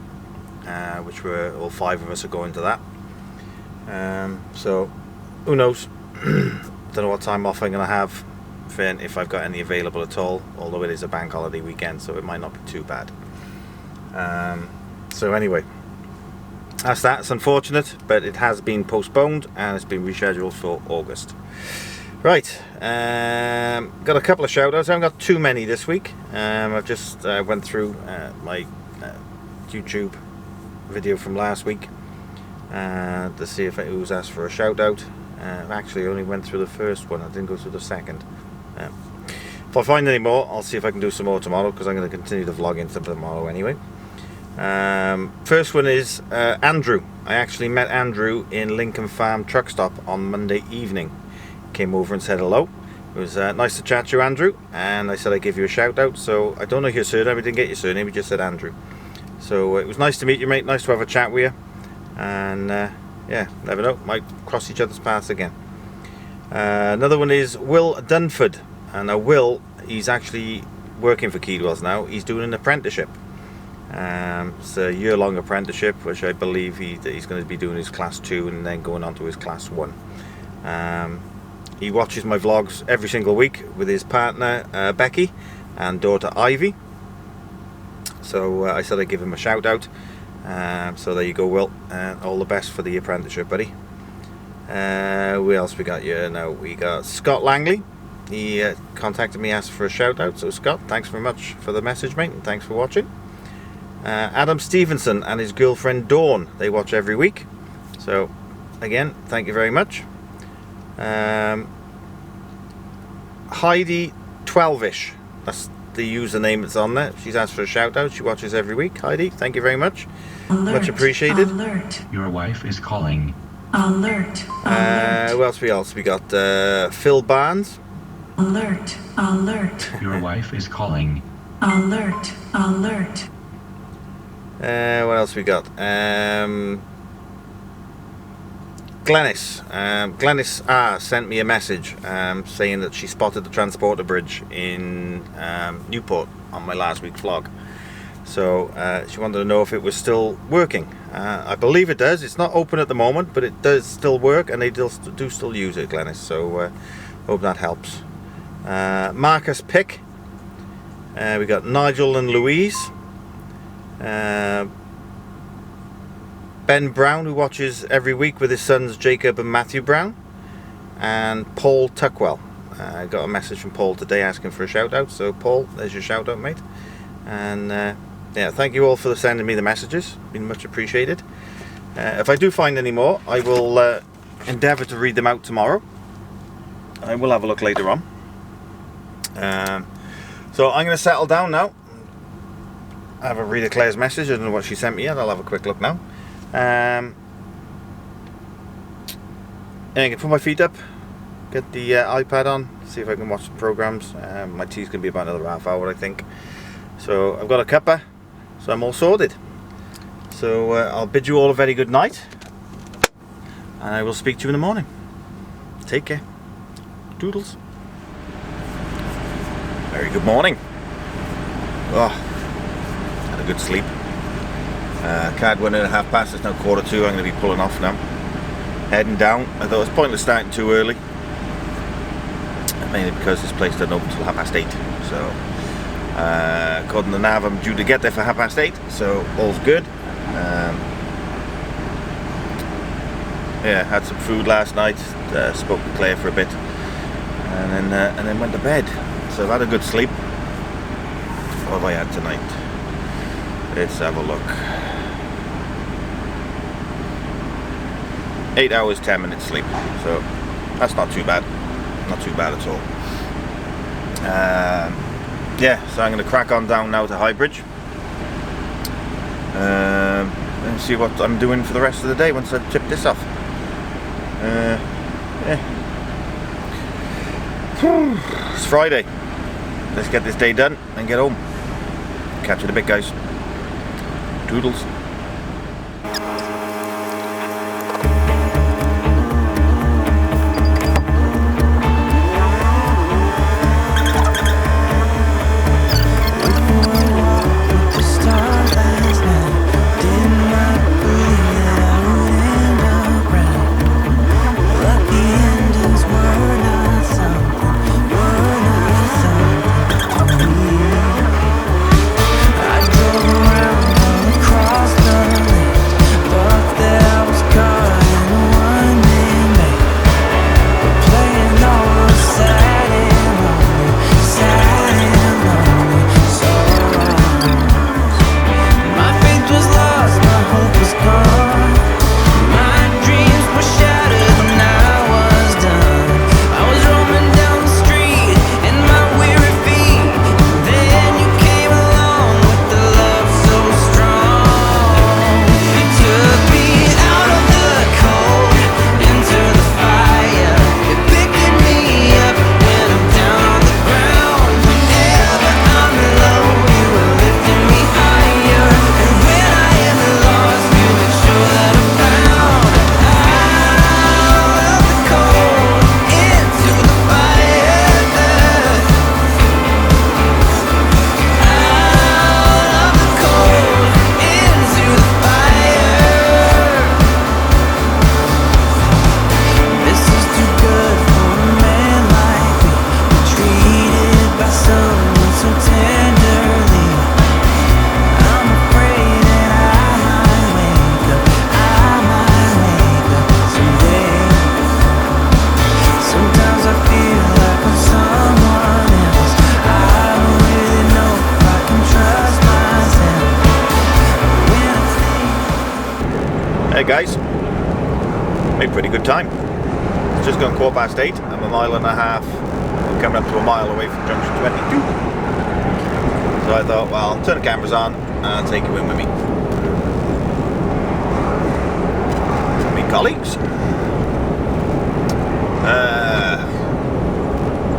which all 5 of us are going to that. So who knows? Don't know what time off I'm going to have, if I've got any available at all, although it is a bank holiday weekend, so it might not be too bad. So anyway, that's that. It's unfortunate, but it has been postponed and it's been rescheduled for August. Right, got a couple of shout outs. I haven't got too many this week. I've just went through my YouTube video from last week to see if it was asked for a shout out. Actually, I only went through the first one, I didn't go through the second. If I find any more, I'll see if I can do some more tomorrow, because I'm going to continue the vlog into tomorrow anyway. First one is Andrew. I actually met Andrew in Lincoln Farm truck stop on Monday evening. Came over and said hello. It was nice to chat to you, Andrew, and I said I'd give you a shout out. So I don't know your surname, I didn't get your surname, we just said Andrew. So it was nice to meet you, mate, nice to have a chat with you, and yeah, never know, might cross each other's paths again. Another one is Will Dunford, and Will, he's actually working for Keedwells now. He's doing an apprenticeship. It's a year-long apprenticeship, which I believe he's going to be doing his class 2 and then going on to his class 1. He watches my vlogs every single week with his partner Becky and daughter Ivy. So I said I'd give him a shout out. So there you go, Will. All the best for the apprenticeship, buddy. Who else we got here now? We got Scott Langley. He contacted me, asked for a shout out. So Scott, thanks very much for the message, mate, and thanks for watching. Adam Stevenson and his girlfriend Dawn, they watch every week. So again, thank you very much. Heidi 12ish, That's the username that's on there. She's asked for a shout out. She watches every week. Heidi, thank you very much. Much appreciated. Alert. Your wife is calling. Alert. Who else we got? Phil Barnes. Alert. Alert. Your wife is calling. Alert. Alert. What else we got? Glennis. Glennis sent me a message saying that she spotted the transporter bridge in Newport on my last week's vlog. So she wanted to know if it was still working. I believe it does. It's not open at the moment, but it does still work, and they do still use it, Glennis. So hope that helps. Marcus Pick. We got Nigel and Louise. Ben Brown, who watches every week with his sons Jacob and Matthew Brown, and Paul Tuckwell. I got a message from Paul today asking for a shout out, so Paul, there's your shout out, mate. And yeah, thank you all for sending me the messages, been much appreciated. If I do find any more, I will endeavour to read them out tomorrow. I will have a look later on. So I'm going to settle down now. I haven't read Claire's message. I don't know what she sent me yet. I'll have a quick look now. And I can put my feet up, get the iPad on, see if I can watch some programs. My tea's going to be about another half hour, I think. So I've got a cuppa, so I'm all sorted. So I'll bid you all a very good night, and I will speak to you in the morning. Take care. Doodles. Very good morning. Oh, had a good sleep. Card went in at 2:30. It's now 2:45. I'm going to be pulling off now. Heading down. I thought it was pointless starting too early. Mainly because this place doesn't open until 8:30. So, according to Nav, I'm due to get there for 8:30. So, all's good. Yeah, had some food last night. Spoke to Claire for a bit. And then went to bed. So I've had a good sleep. What have I had tonight? Let's have a look. 8 hours, 10 minutes sleep. So that's not too bad. Not too bad at all. Yeah, so I'm going to crack on down now to Highbridge. And see what I'm doing for the rest of the day once I've chipped this off. Yeah. It's Friday. Let's get this day done and get home. Catch you in a bit, guys. Toodles. Hey guys, made pretty good time. It's just gone 8:15. I'm a mile and a half, coming up to a mile away from junction 22. So I thought, well, I'll turn the cameras on and I'll take you in with me. Me colleagues.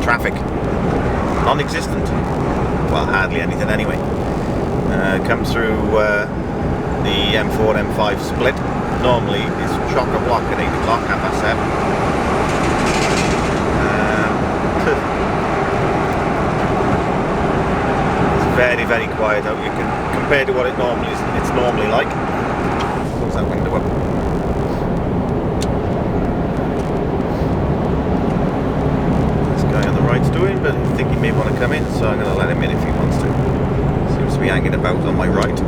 Traffic. Non-existent. Well, hardly anything anyway. Comes through the M4, M5 split. Normally it's chock-a-block at 8 o'clock, 7:30. It's very, very quiet out. You can compare to what it's normally like. Close that window up. This guy on the right's doing, but I think he may want to come in, so I'm going to let him in if he wants to. Seems to be hanging about on my right.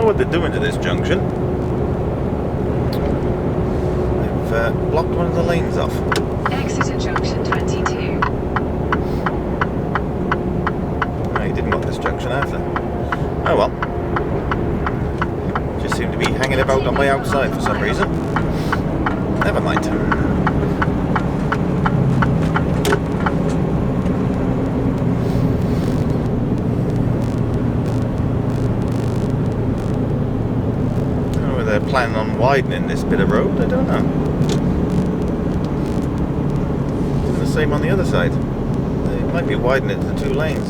What they're doing to this junction. They've blocked one of the lanes off. Exit at junction 22. No, he didn't want this junction after. Oh well. Just seemed to be hanging about on my outside for some reason. Never mind. They're planning on widening this bit of road, I don't know. It's the same on the other side. They might be widening it to 2 lanes.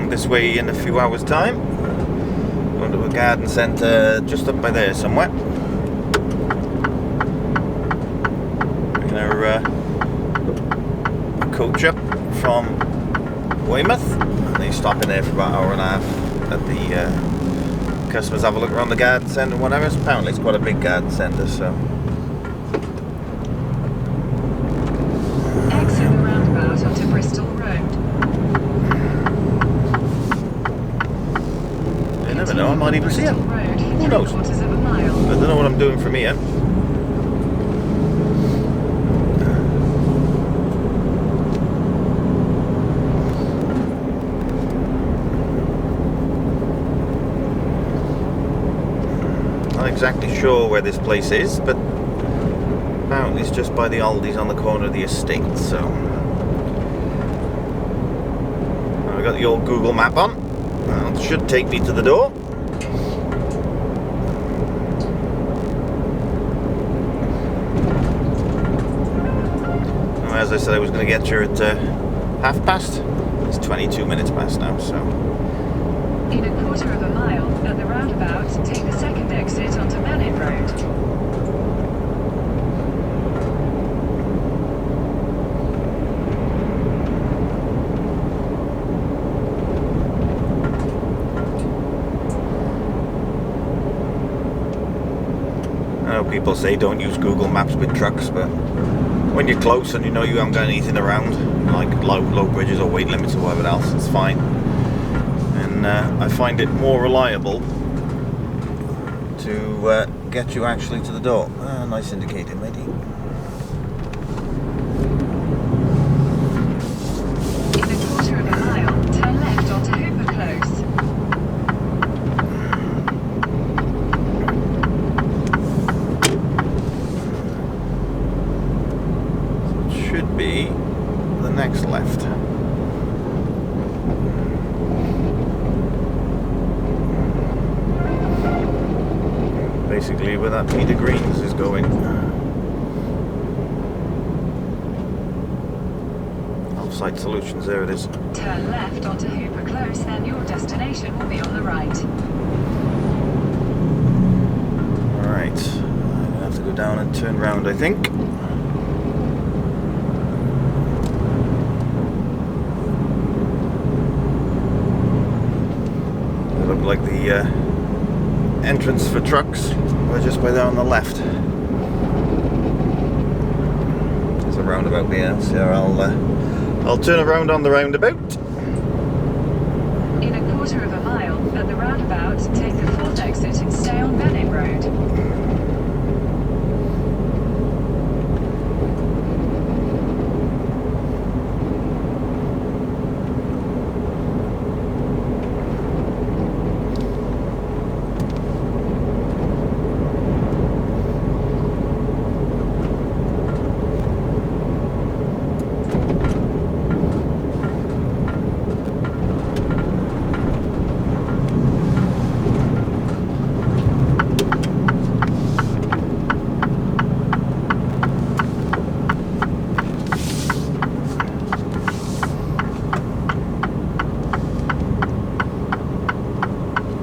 This way in a few hours' time. Going to a garden centre just up by there somewhere. We're going to coach up from Weymouth. And they stop in there for about an hour and a half. Let the customers have a look around the garden centre and whatever. Apparently it's quite a big garden centre, so. Exit the roundabout onto Bristol Road. You never know, I might even see him. Who knows? I don't know what I'm doing from here. Not exactly sure where this place is, but apparently it's just by the Aldi's on the corner of the estate, so. I've got the old Google map on. It should take me to the door. As I said, I was going to get here at past. It's 22 minutes past now, so. In a quarter of a mile, at the roundabout, take the second exit onto Manning Road. I know people say don't use Google Maps with trucks, but when you're close and you know you haven't got anything around, like low bridges or weight limits or whatever else, it's fine. And I find it more reliable to get you actually to the door. Nice indicator, matey. In a quarter of a mile, turn left onto Hooper Close. Be the next left. Basically where that Peter Greens is going. Offsite Solutions, there it is. Turn left onto Hooper Close, then your destination will be on the right. I'm gonna have to go down and turn round, I think. It looked like the entrance for trucks were just by there on the left. There's a roundabout there, so I'll turn around on the roundabout. In a quarter of a mile, at the roundabout, take the fourth exit and stay on Bennett Road.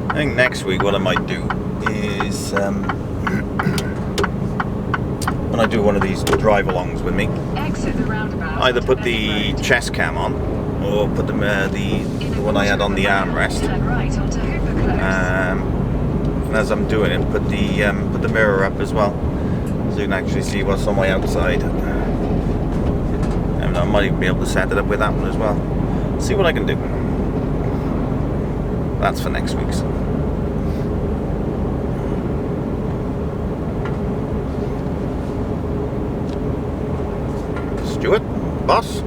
I think next week what I might do is when I do one of these drive-alongs with me, Exit the roundabout. either put onto the Bennett Road. chest cam on or put the one I had on the armrest. Turn right onto Hooper Close. And as I'm doing it, put the mirror up as well, so you can actually see what's on my outside. And I might even be able to set it up with that one as well. See what I can do. That's for next week's. Stuart, boss.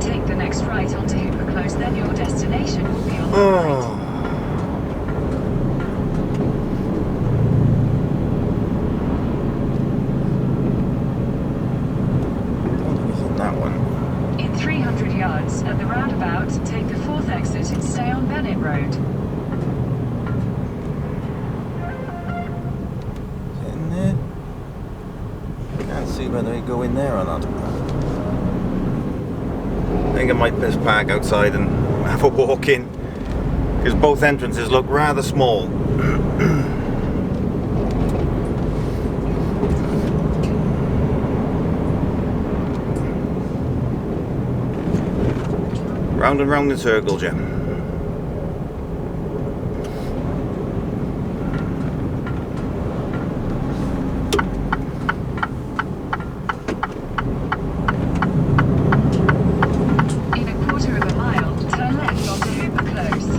Take the next right onto Hooper Close, then your destination will be on the Oh. right. That one. In 300 yards, at the roundabout, take the fourth exit and stay on Bennett Road. In there. Can't see whether he go in there or not. I think I might just park outside and have a walk in, because both entrances look rather small. Round and round in circles, yeah. In a quarter of a mile, turn left onto Hooper Close.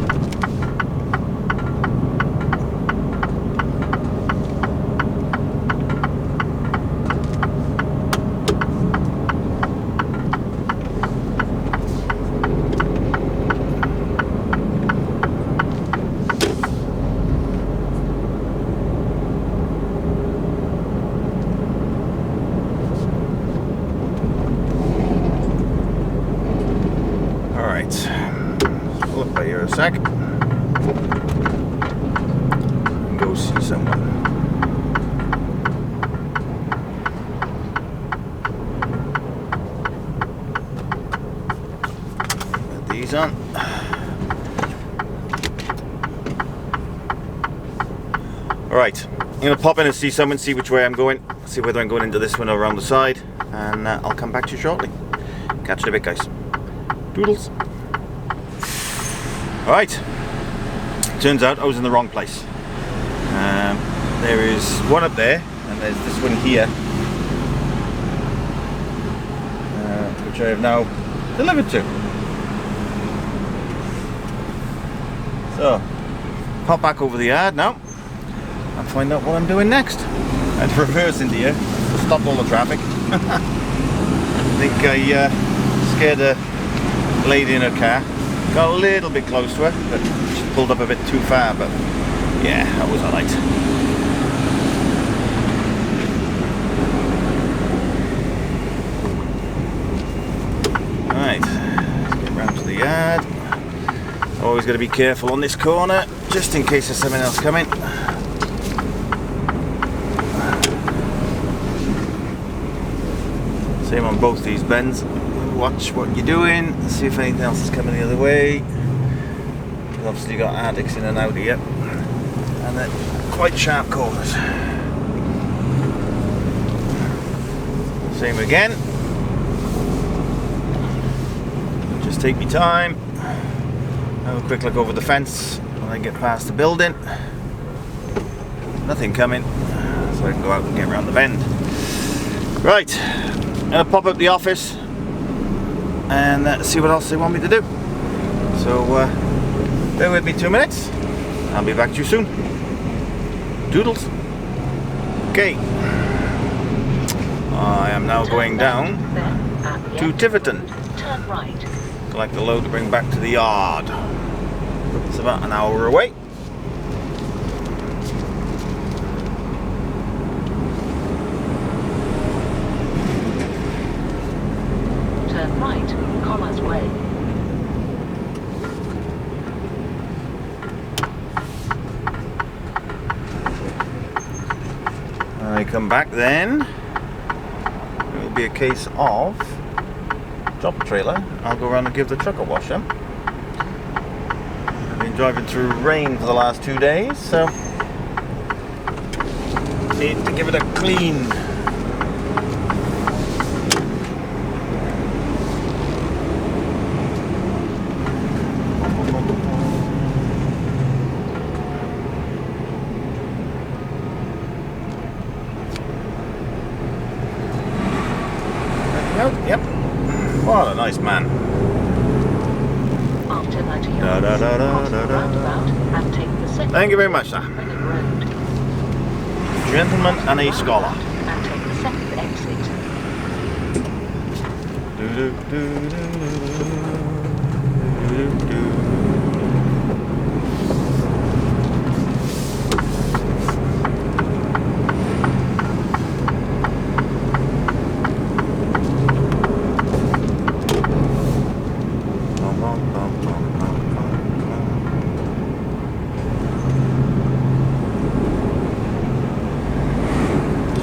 Alright. Pull up by here a sec. And go see someone. Put these on. Alright. I'm going to pop in and see someone, see which way I'm going. See whether I'm going into this one or around the side. And I'll come back to you shortly. Catch you in a bit, guys. Doodles. Alright, turns out I was in the wrong place. There is one up there, and there's this one here, which I have now delivered to. So, pop back over the yard now and find out what I'm doing next. I had to reverse into here to stop all the traffic. I think I scared a lady in her car. Got a little bit close to her, but she pulled up a bit too far, but yeah, that was alright. Alright, let's get round the yard. Always got to be careful on this corner, just in case there's something else coming. Same on both these bends. Watch what you're doing, see if anything else is coming the other way. You've obviously got addicts in and out here, and then quite sharp corners. Same again. Just take me time. Have a quick look over the fence when I get past the building. Nothing coming, so I can go out and get around the bend. Right, I'm gonna pop up the office and see what else they want me to do. So bear with me 2 minutes. I'll be back to you soon. Doodles. Okay. I am now going down to Tiverton. Turn right. Collect the load to bring back to the yard. It's about an hour away. Turn right, Commerce Way. When I come back then, it will be a case of drop a trailer. I'll go around and give the truck a wash then. I've been driving through rain for the last 2 days, so need to give it a clean. Yep. What a nice man. After 90 Da, yards, da, da, da, cross the da, da. roundabout and take the second Thank you very much, sir. Reading Road. Gentleman and a scholar. And take the second exit. Do, do, do, do, do, do.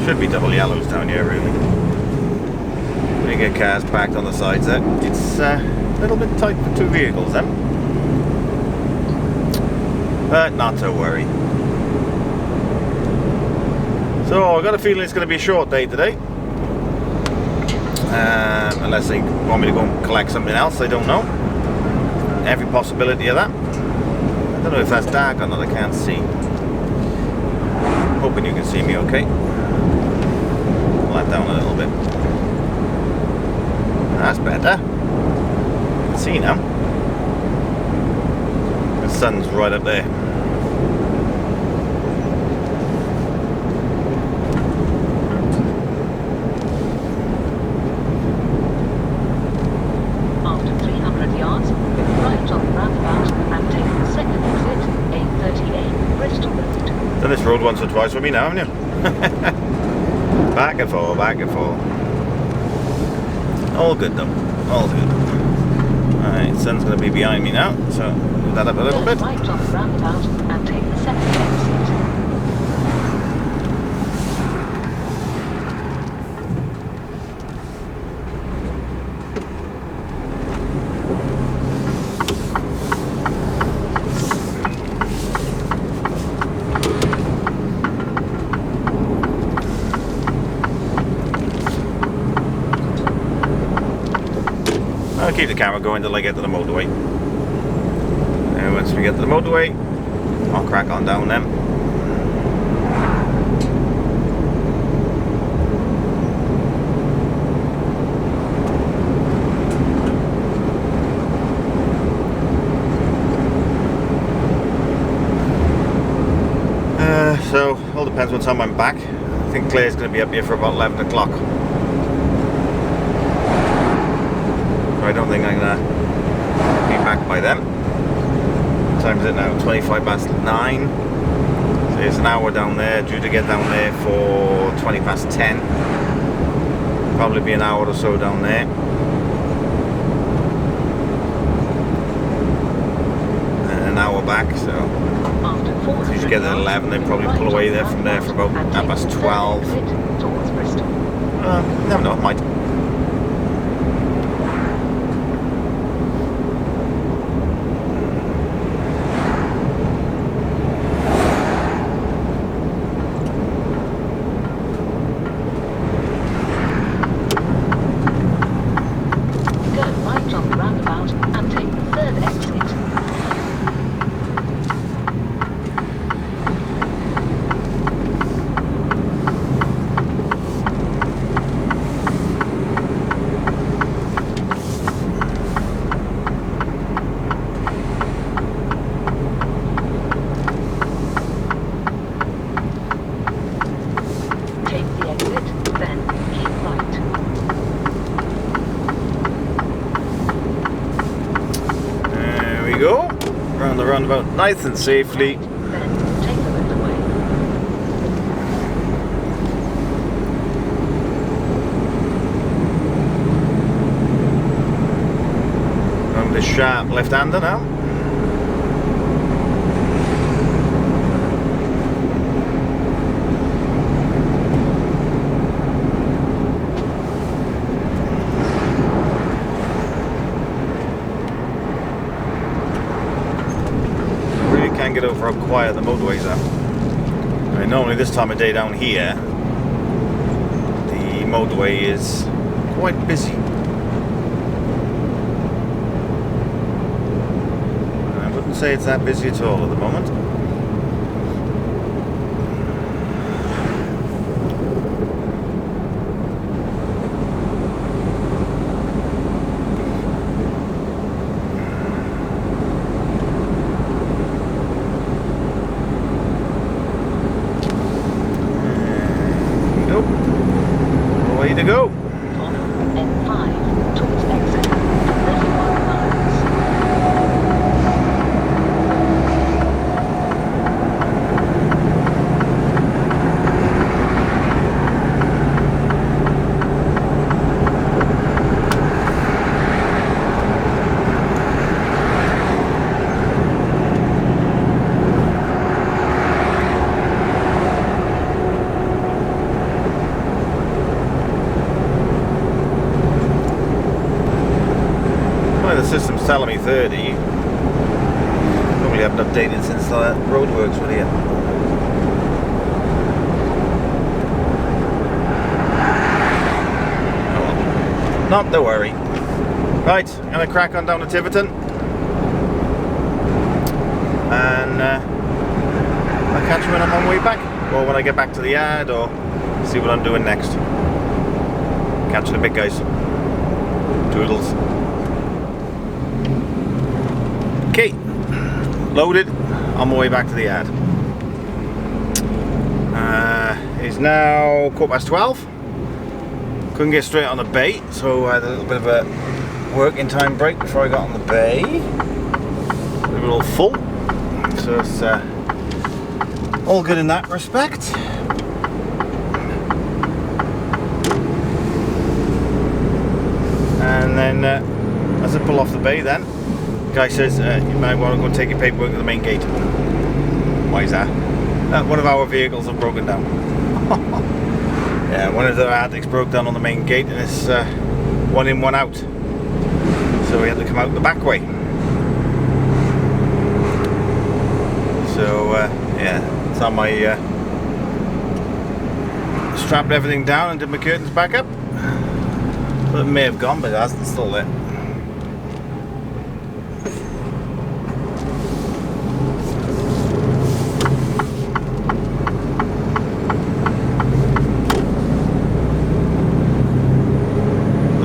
Should be double yellows down here, really. When you get cars parked on the sides there, it's a little bit tight for 2 vehicles then. But not to worry. So I've got a feeling it's going to be a short day today. Unless they want me to go and collect something else, I don't know. Every possibility of that. I don't know if that's dark or not, I can't see. Hoping you can see me okay. Let down a little bit. That's better. I can see now. The sun's right up there. After 300 yards, right on the roundabout and take the second exit, A38, Bristol Road. Done this road once or twice with me now, haven't you? Back and forth, back and forth. All good though, all good. Alright, sun's going to be behind me now, so move that up a little Turn bit. right on the roundabout and take the second exit. I'll keep the camera going until I get to the motorway. And once we get to the motorway, I'll crack on down them. So, all depends what time I'm back. I think Claire's going to be up here for about 11 o'clock. I don't think I'm going to be back by then. What time is it now? 25 past 9. So it's an hour down there, due to get down there for 20 past 10. Probably be an hour or so down there. back, so After if 400 you should get there at 11, they probably pull away there from there for about and take the third 12. exit towards Bristol. Never know, it might. Go right on the roundabout and take the third exit. Take the exit, then keep right. There we go. Round the roundabout nice and safely. Then take the motorway. Round this sharp left-hander now. Really can't get over how quiet the motorways are. I mean, normally this time of day down here, the motorway is quite busy. I wouldn't say it's that busy at all at the moment. Nope. Way to go. Follow N5 towards exit for 31 miles. Well, the system's telling me 30. Probably haven't updated since the roadworks were here. Oh well. Not to worry. Right, I'm gonna crack on down to Tiverton. And I'll catch you when I'm on my way back. Or when I get back to the yard, or see what I'm doing next. Catch you in a bit, guys. Toodles. Okay, loaded, on my way back to the yard. It's now 12:15. Couldn't get straight on the bay, so I had a little bit of a working time break before I got on the bay. We were all full, so it's all good in that respect. And then as I pull off the bay then, guy says, you might want to go and take your paperwork to the main gate. Why is that? One of our vehicles have broken down. Yeah, one of the attics broke down on the main gate, and it's one in, one out. So we had to come out the back way. So yeah, it's on my strapped everything down and did my curtains back up. Well, it may have gone, but it hasn't, it's still there.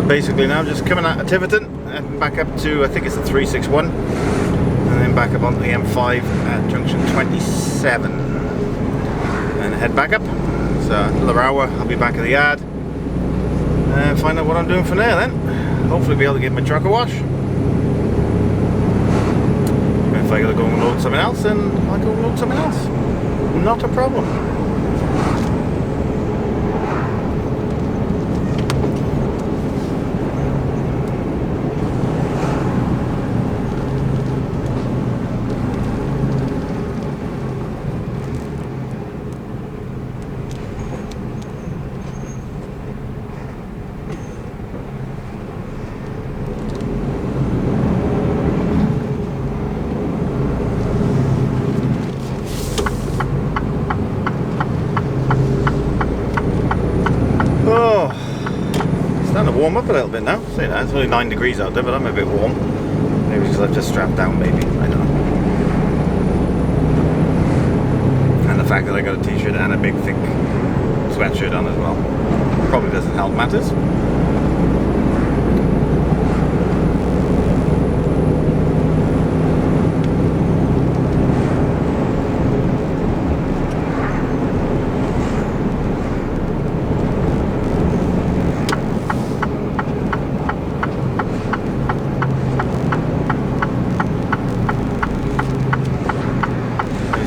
Basically now just coming out of Tiverton and back up to, I think it's the 361, and then back up onto the M5 at junction 27 and head back up. So another hour I'll be back at the yard and find out what I'm doing from there then. Hopefully be able to give my truck a wash. If I gotta go and load something else, then I'll go and load something else. Not a problem. warm up a little bit now. Say that, it's only 9 degrees out there, but I'm a bit warm. Maybe because I've just strapped down, maybe, I don't know. And the fact that I got a t-shirt and a big thick sweatshirt on as well probably doesn't help matters.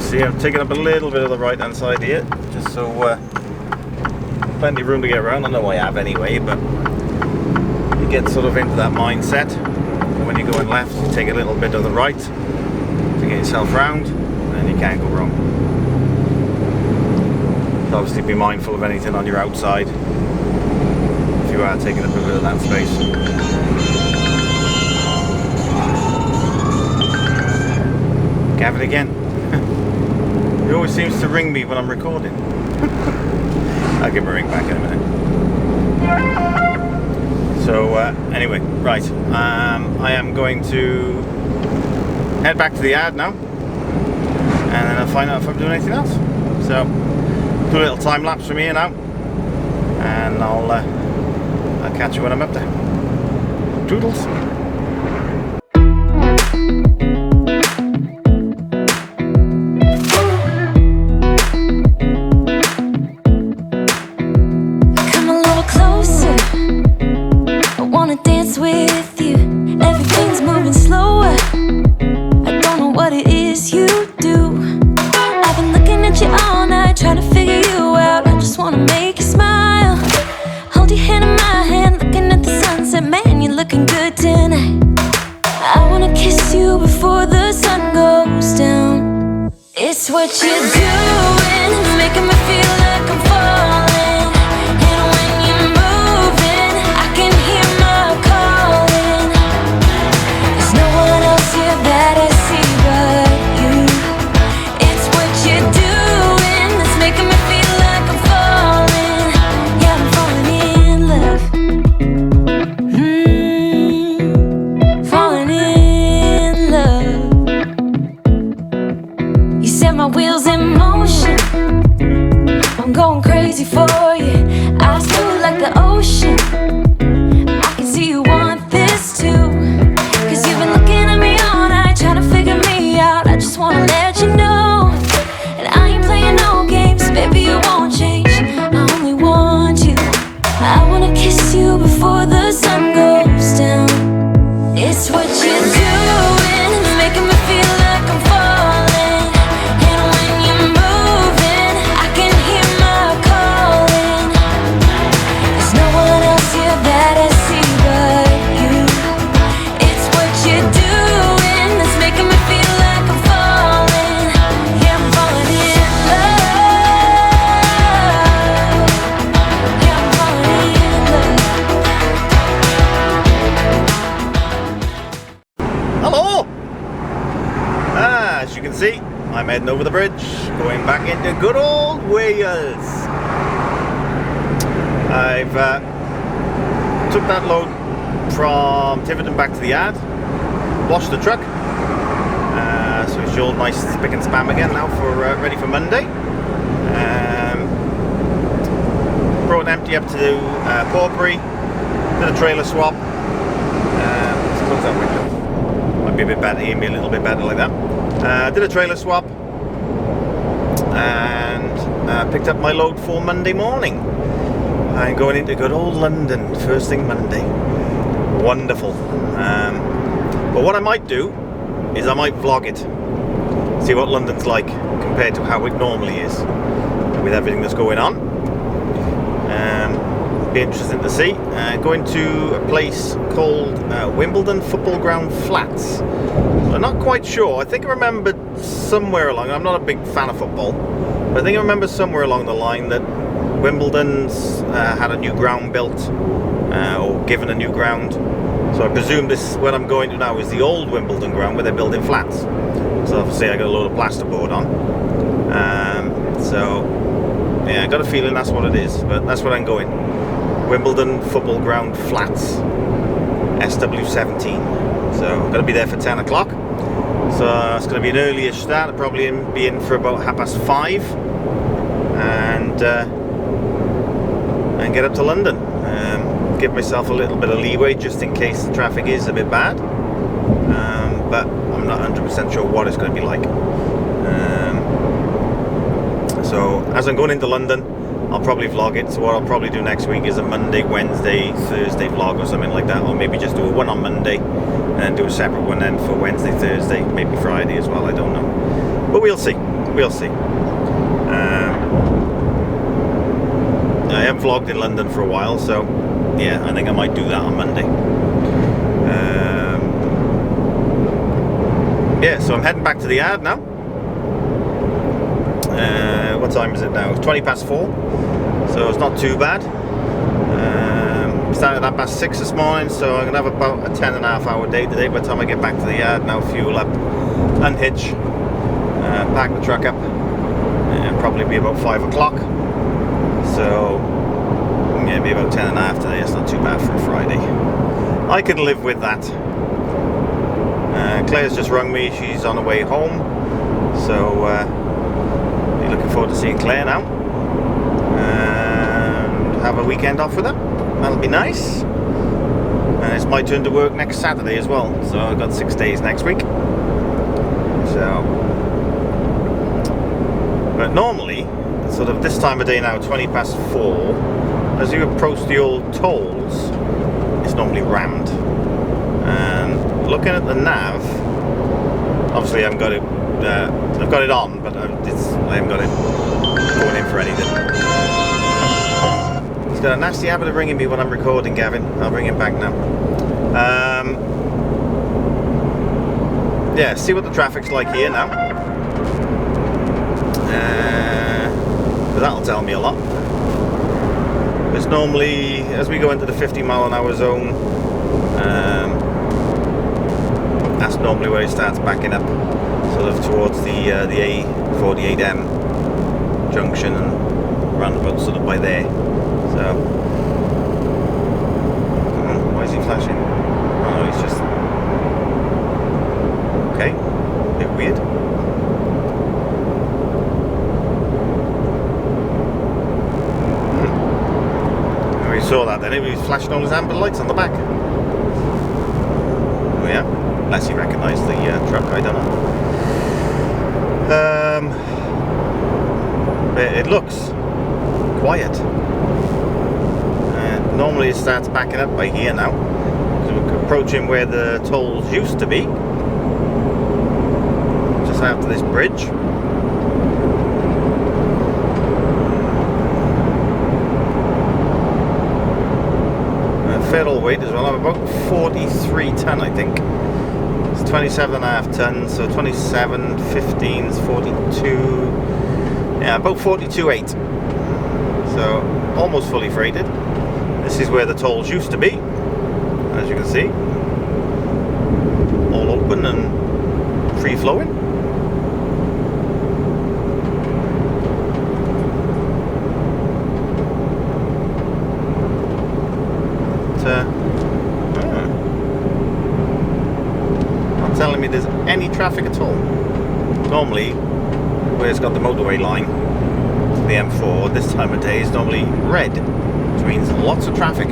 See, I've taken up a little bit of the right hand side here, just so plenty of room to get around. I know I have anyway, but you get sort of into that mindset. When you're going left, you take a little bit of the right to get yourself round, and you can't go wrong. So obviously be mindful of anything on your outside if you are taking up a bit of that space. Have it again. He always seems to ring me when I'm recording. I'll give him a ring back in a minute. So anyway, right. I am going to head back to the yard now, and then I'll find out if I'm doing anything else. So do a little time lapse from here now, and I'll catch you when I'm up there. Toodles. With you, everything's moving slower. I don't know what it is you do. I've been looking at you all night, trying to figure you out. I just wanna make you smile. Hold your hand in my hand, looking at the sunset. Man, you're looking good tonight. I wanna kiss you before the sun goes down. It's what you're doing, making me feel like I'm falling. And when you're moving, I can hear my calling. There's no one else here that I see but you. It's what you're doing that's making me feel like I'm falling. Yeah, I'm falling in love. Falling in love. You set my wheels in motion. I'm going crazy for you. Eyes blue like the ocean. I can see you want this too. Cause you've been looking at me all night, trying to figure me out. I just wanna let you know. And I ain't playing no games, baby, you won't change. I only want you. I wanna kiss you before the sun goes down. It's what you're doing, making me feel like I'm falling. And when you're moving, I can hear my calling. There's no one else here that I see but you. It's what you're doing that's making me feel like I'm falling. Yeah, I'm falling in love. Yeah, I'm falling in love. Hello! As you can see, I'm heading over the bridge, going back into good old Wales. I've took that load from Tiverton back to the yard, washed the truck, so it's all nice spick and spam again now for ready for Monday. Brought it empty up to Porbury, did a trailer swap. Let's close that window. Might be a bit better, hear me a little bit better like that. Did a trailer swap and picked up my load for Monday morning. I'm going into good old London first thing Monday. Wonderful. But what I might do is I might vlog it, see what London's like compared to how it normally is with everything that's going on. Be interesting to see. Going to a place called Wimbledon Football Ground Flats. I'm not quite sure. I think I remembered somewhere along, I'm not a big fan of football, but I think I remember somewhere along the line that Wimbledon's had a new ground built, or given a new ground. So I presume this, where I'm going to now, is the old Wimbledon ground where they're building flats. So obviously I got a load of plasterboard on. So yeah, I got a feeling that's what it is, but that's where I'm going. Wimbledon Football Ground Flats, SW17. So I'm going to be there for 10 o'clock. So it's going to be an early-ish start. I'll probably be in for about 5:30, and get up to London. Give myself a little bit of leeway just in case the traffic is a bit bad. But I'm not 100% sure what it's going to be like. So as I'm going into London, I'll probably vlog it. So what I'll probably do next week is a Monday, Wednesday, Thursday vlog or something like that, or maybe just do a one on Monday and then do a separate one then for Wednesday, Thursday, maybe Friday as well, I don't know, but we'll see. I haven't vlogged in London for a while, so yeah, I think I might do that on Monday. Yeah, so I'm heading back to the yard now. What time is it now? It's 4:20, so it's not too bad. Started at 6:30 this morning, so I'm going to have about a 10.5-hour day today by the time I get back to the yard. Now fuel up, unhitch, pack the truck up, and probably be about 5 o'clock. So yeah, be about 10.5 today. It's not too bad for a Friday. I can live with that. Claire's just rung me. She's on her way home, so looking forward to seeing Claire now and have a weekend off with her. That'll be nice. And it's my turn to work next Saturday as well, so I've got 6 days next week. So, but normally sort of this time of day now, 4:20, as you approach the old tolls, it's normally rammed. And looking at the nav, obviously I haven't got it. I've got it on, but I haven't got it going in for anything. He's got a nasty habit of ringing me when I'm recording, Gavin. I'll bring him back now. Yeah, see what the traffic's like here now. But that'll tell me a lot. It's normally, as we go into the 50-mile-an-hour zone, that's normally where it starts backing up, sort of towards the A48M junction and roundabout, sort of by there. So, why is he flashing? Oh, he's just okay. A bit weird. We saw that then. He was flashing all his amber lights on the back. Oh yeah. Unless he recognised the truck, I don't know. It looks quiet. Normally it starts backing up by here now. So we're approaching where the tolls used to be. Just after this bridge. Fair old weight as well. I'm about 43 ton, I think. 27.5 tons, so 27, 15 is 42, yeah, about 42.8, so almost fully freighted. This is where the tolls used to be, as you can see, all open and free flowing. Telling me there's any traffic at all. Normally, where it's got the motorway line, the M4, this time of day is normally red, which means lots of traffic.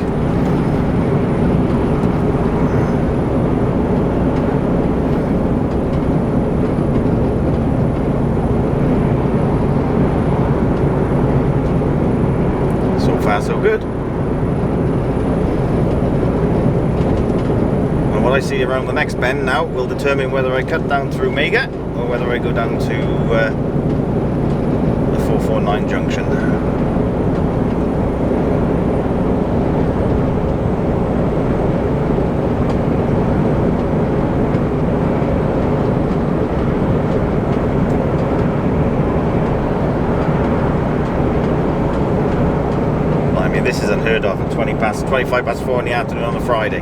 So far, so good. What I see around the next bend now will determine whether I cut down through Mega or whether I go down to the 449 junction. I mean, this is unheard of at 25 past 4 in the afternoon on a Friday.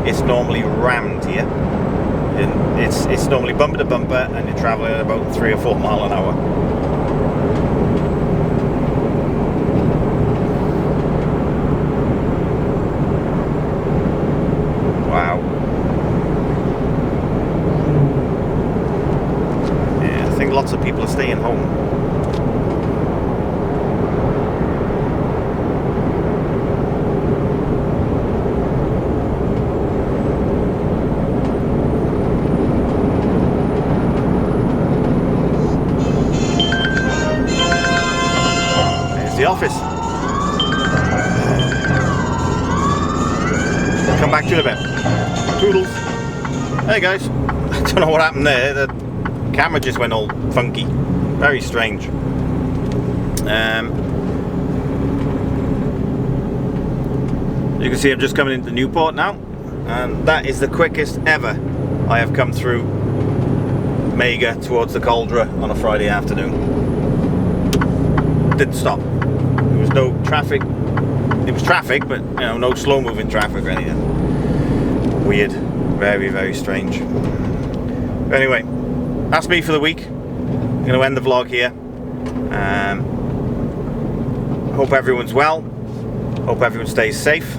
It's normally rammed here. It's normally bumper to bumper, and you're travelling at about 3 or 4 miles an hour. office. Come back to you in a bit. Toodles. Hey guys. I don't know what happened there. The camera just went all funky. Very strange. You can see I'm just coming into Newport now, and that is the quickest ever I have come through Mega towards the Caldera on a Friday afternoon. Didn't stop. There was no traffic. It was traffic, but you know, no slow moving traffic or anything. Weird. Very, very strange. But anyway, that's me for the week. I'm going to end the vlog here. Hope everyone's well. Hope everyone stays safe.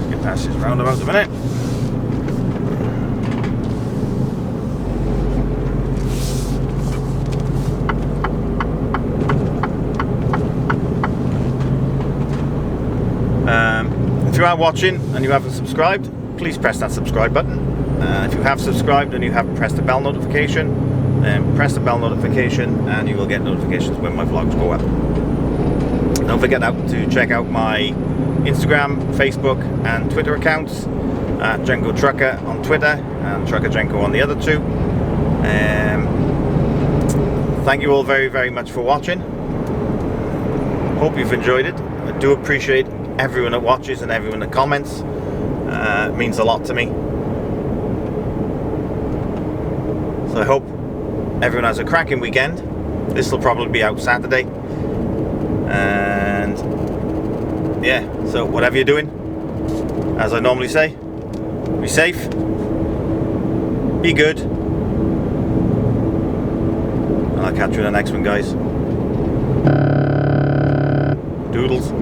Get past this roundabout a minute. If you are watching and you haven't subscribed, please press that subscribe button. If you have subscribed and you haven't pressed the bell notification, then press the bell notification and you will get notifications when my vlogs go up. Don't forget to check out my Instagram, Facebook and Twitter accounts at Jenko Trucker on Twitter and Trucker Jenko on the other two. Thank you all very, very much for watching. Hope you've enjoyed it. I do appreciate everyone that watches and everyone that comments. It means a lot to me. So I hope everyone has a cracking weekend. This will probably be out Saturday. And yeah, so whatever you're doing, as I normally say, be safe, be good, and I'll catch you in the next one, guys. Doodles.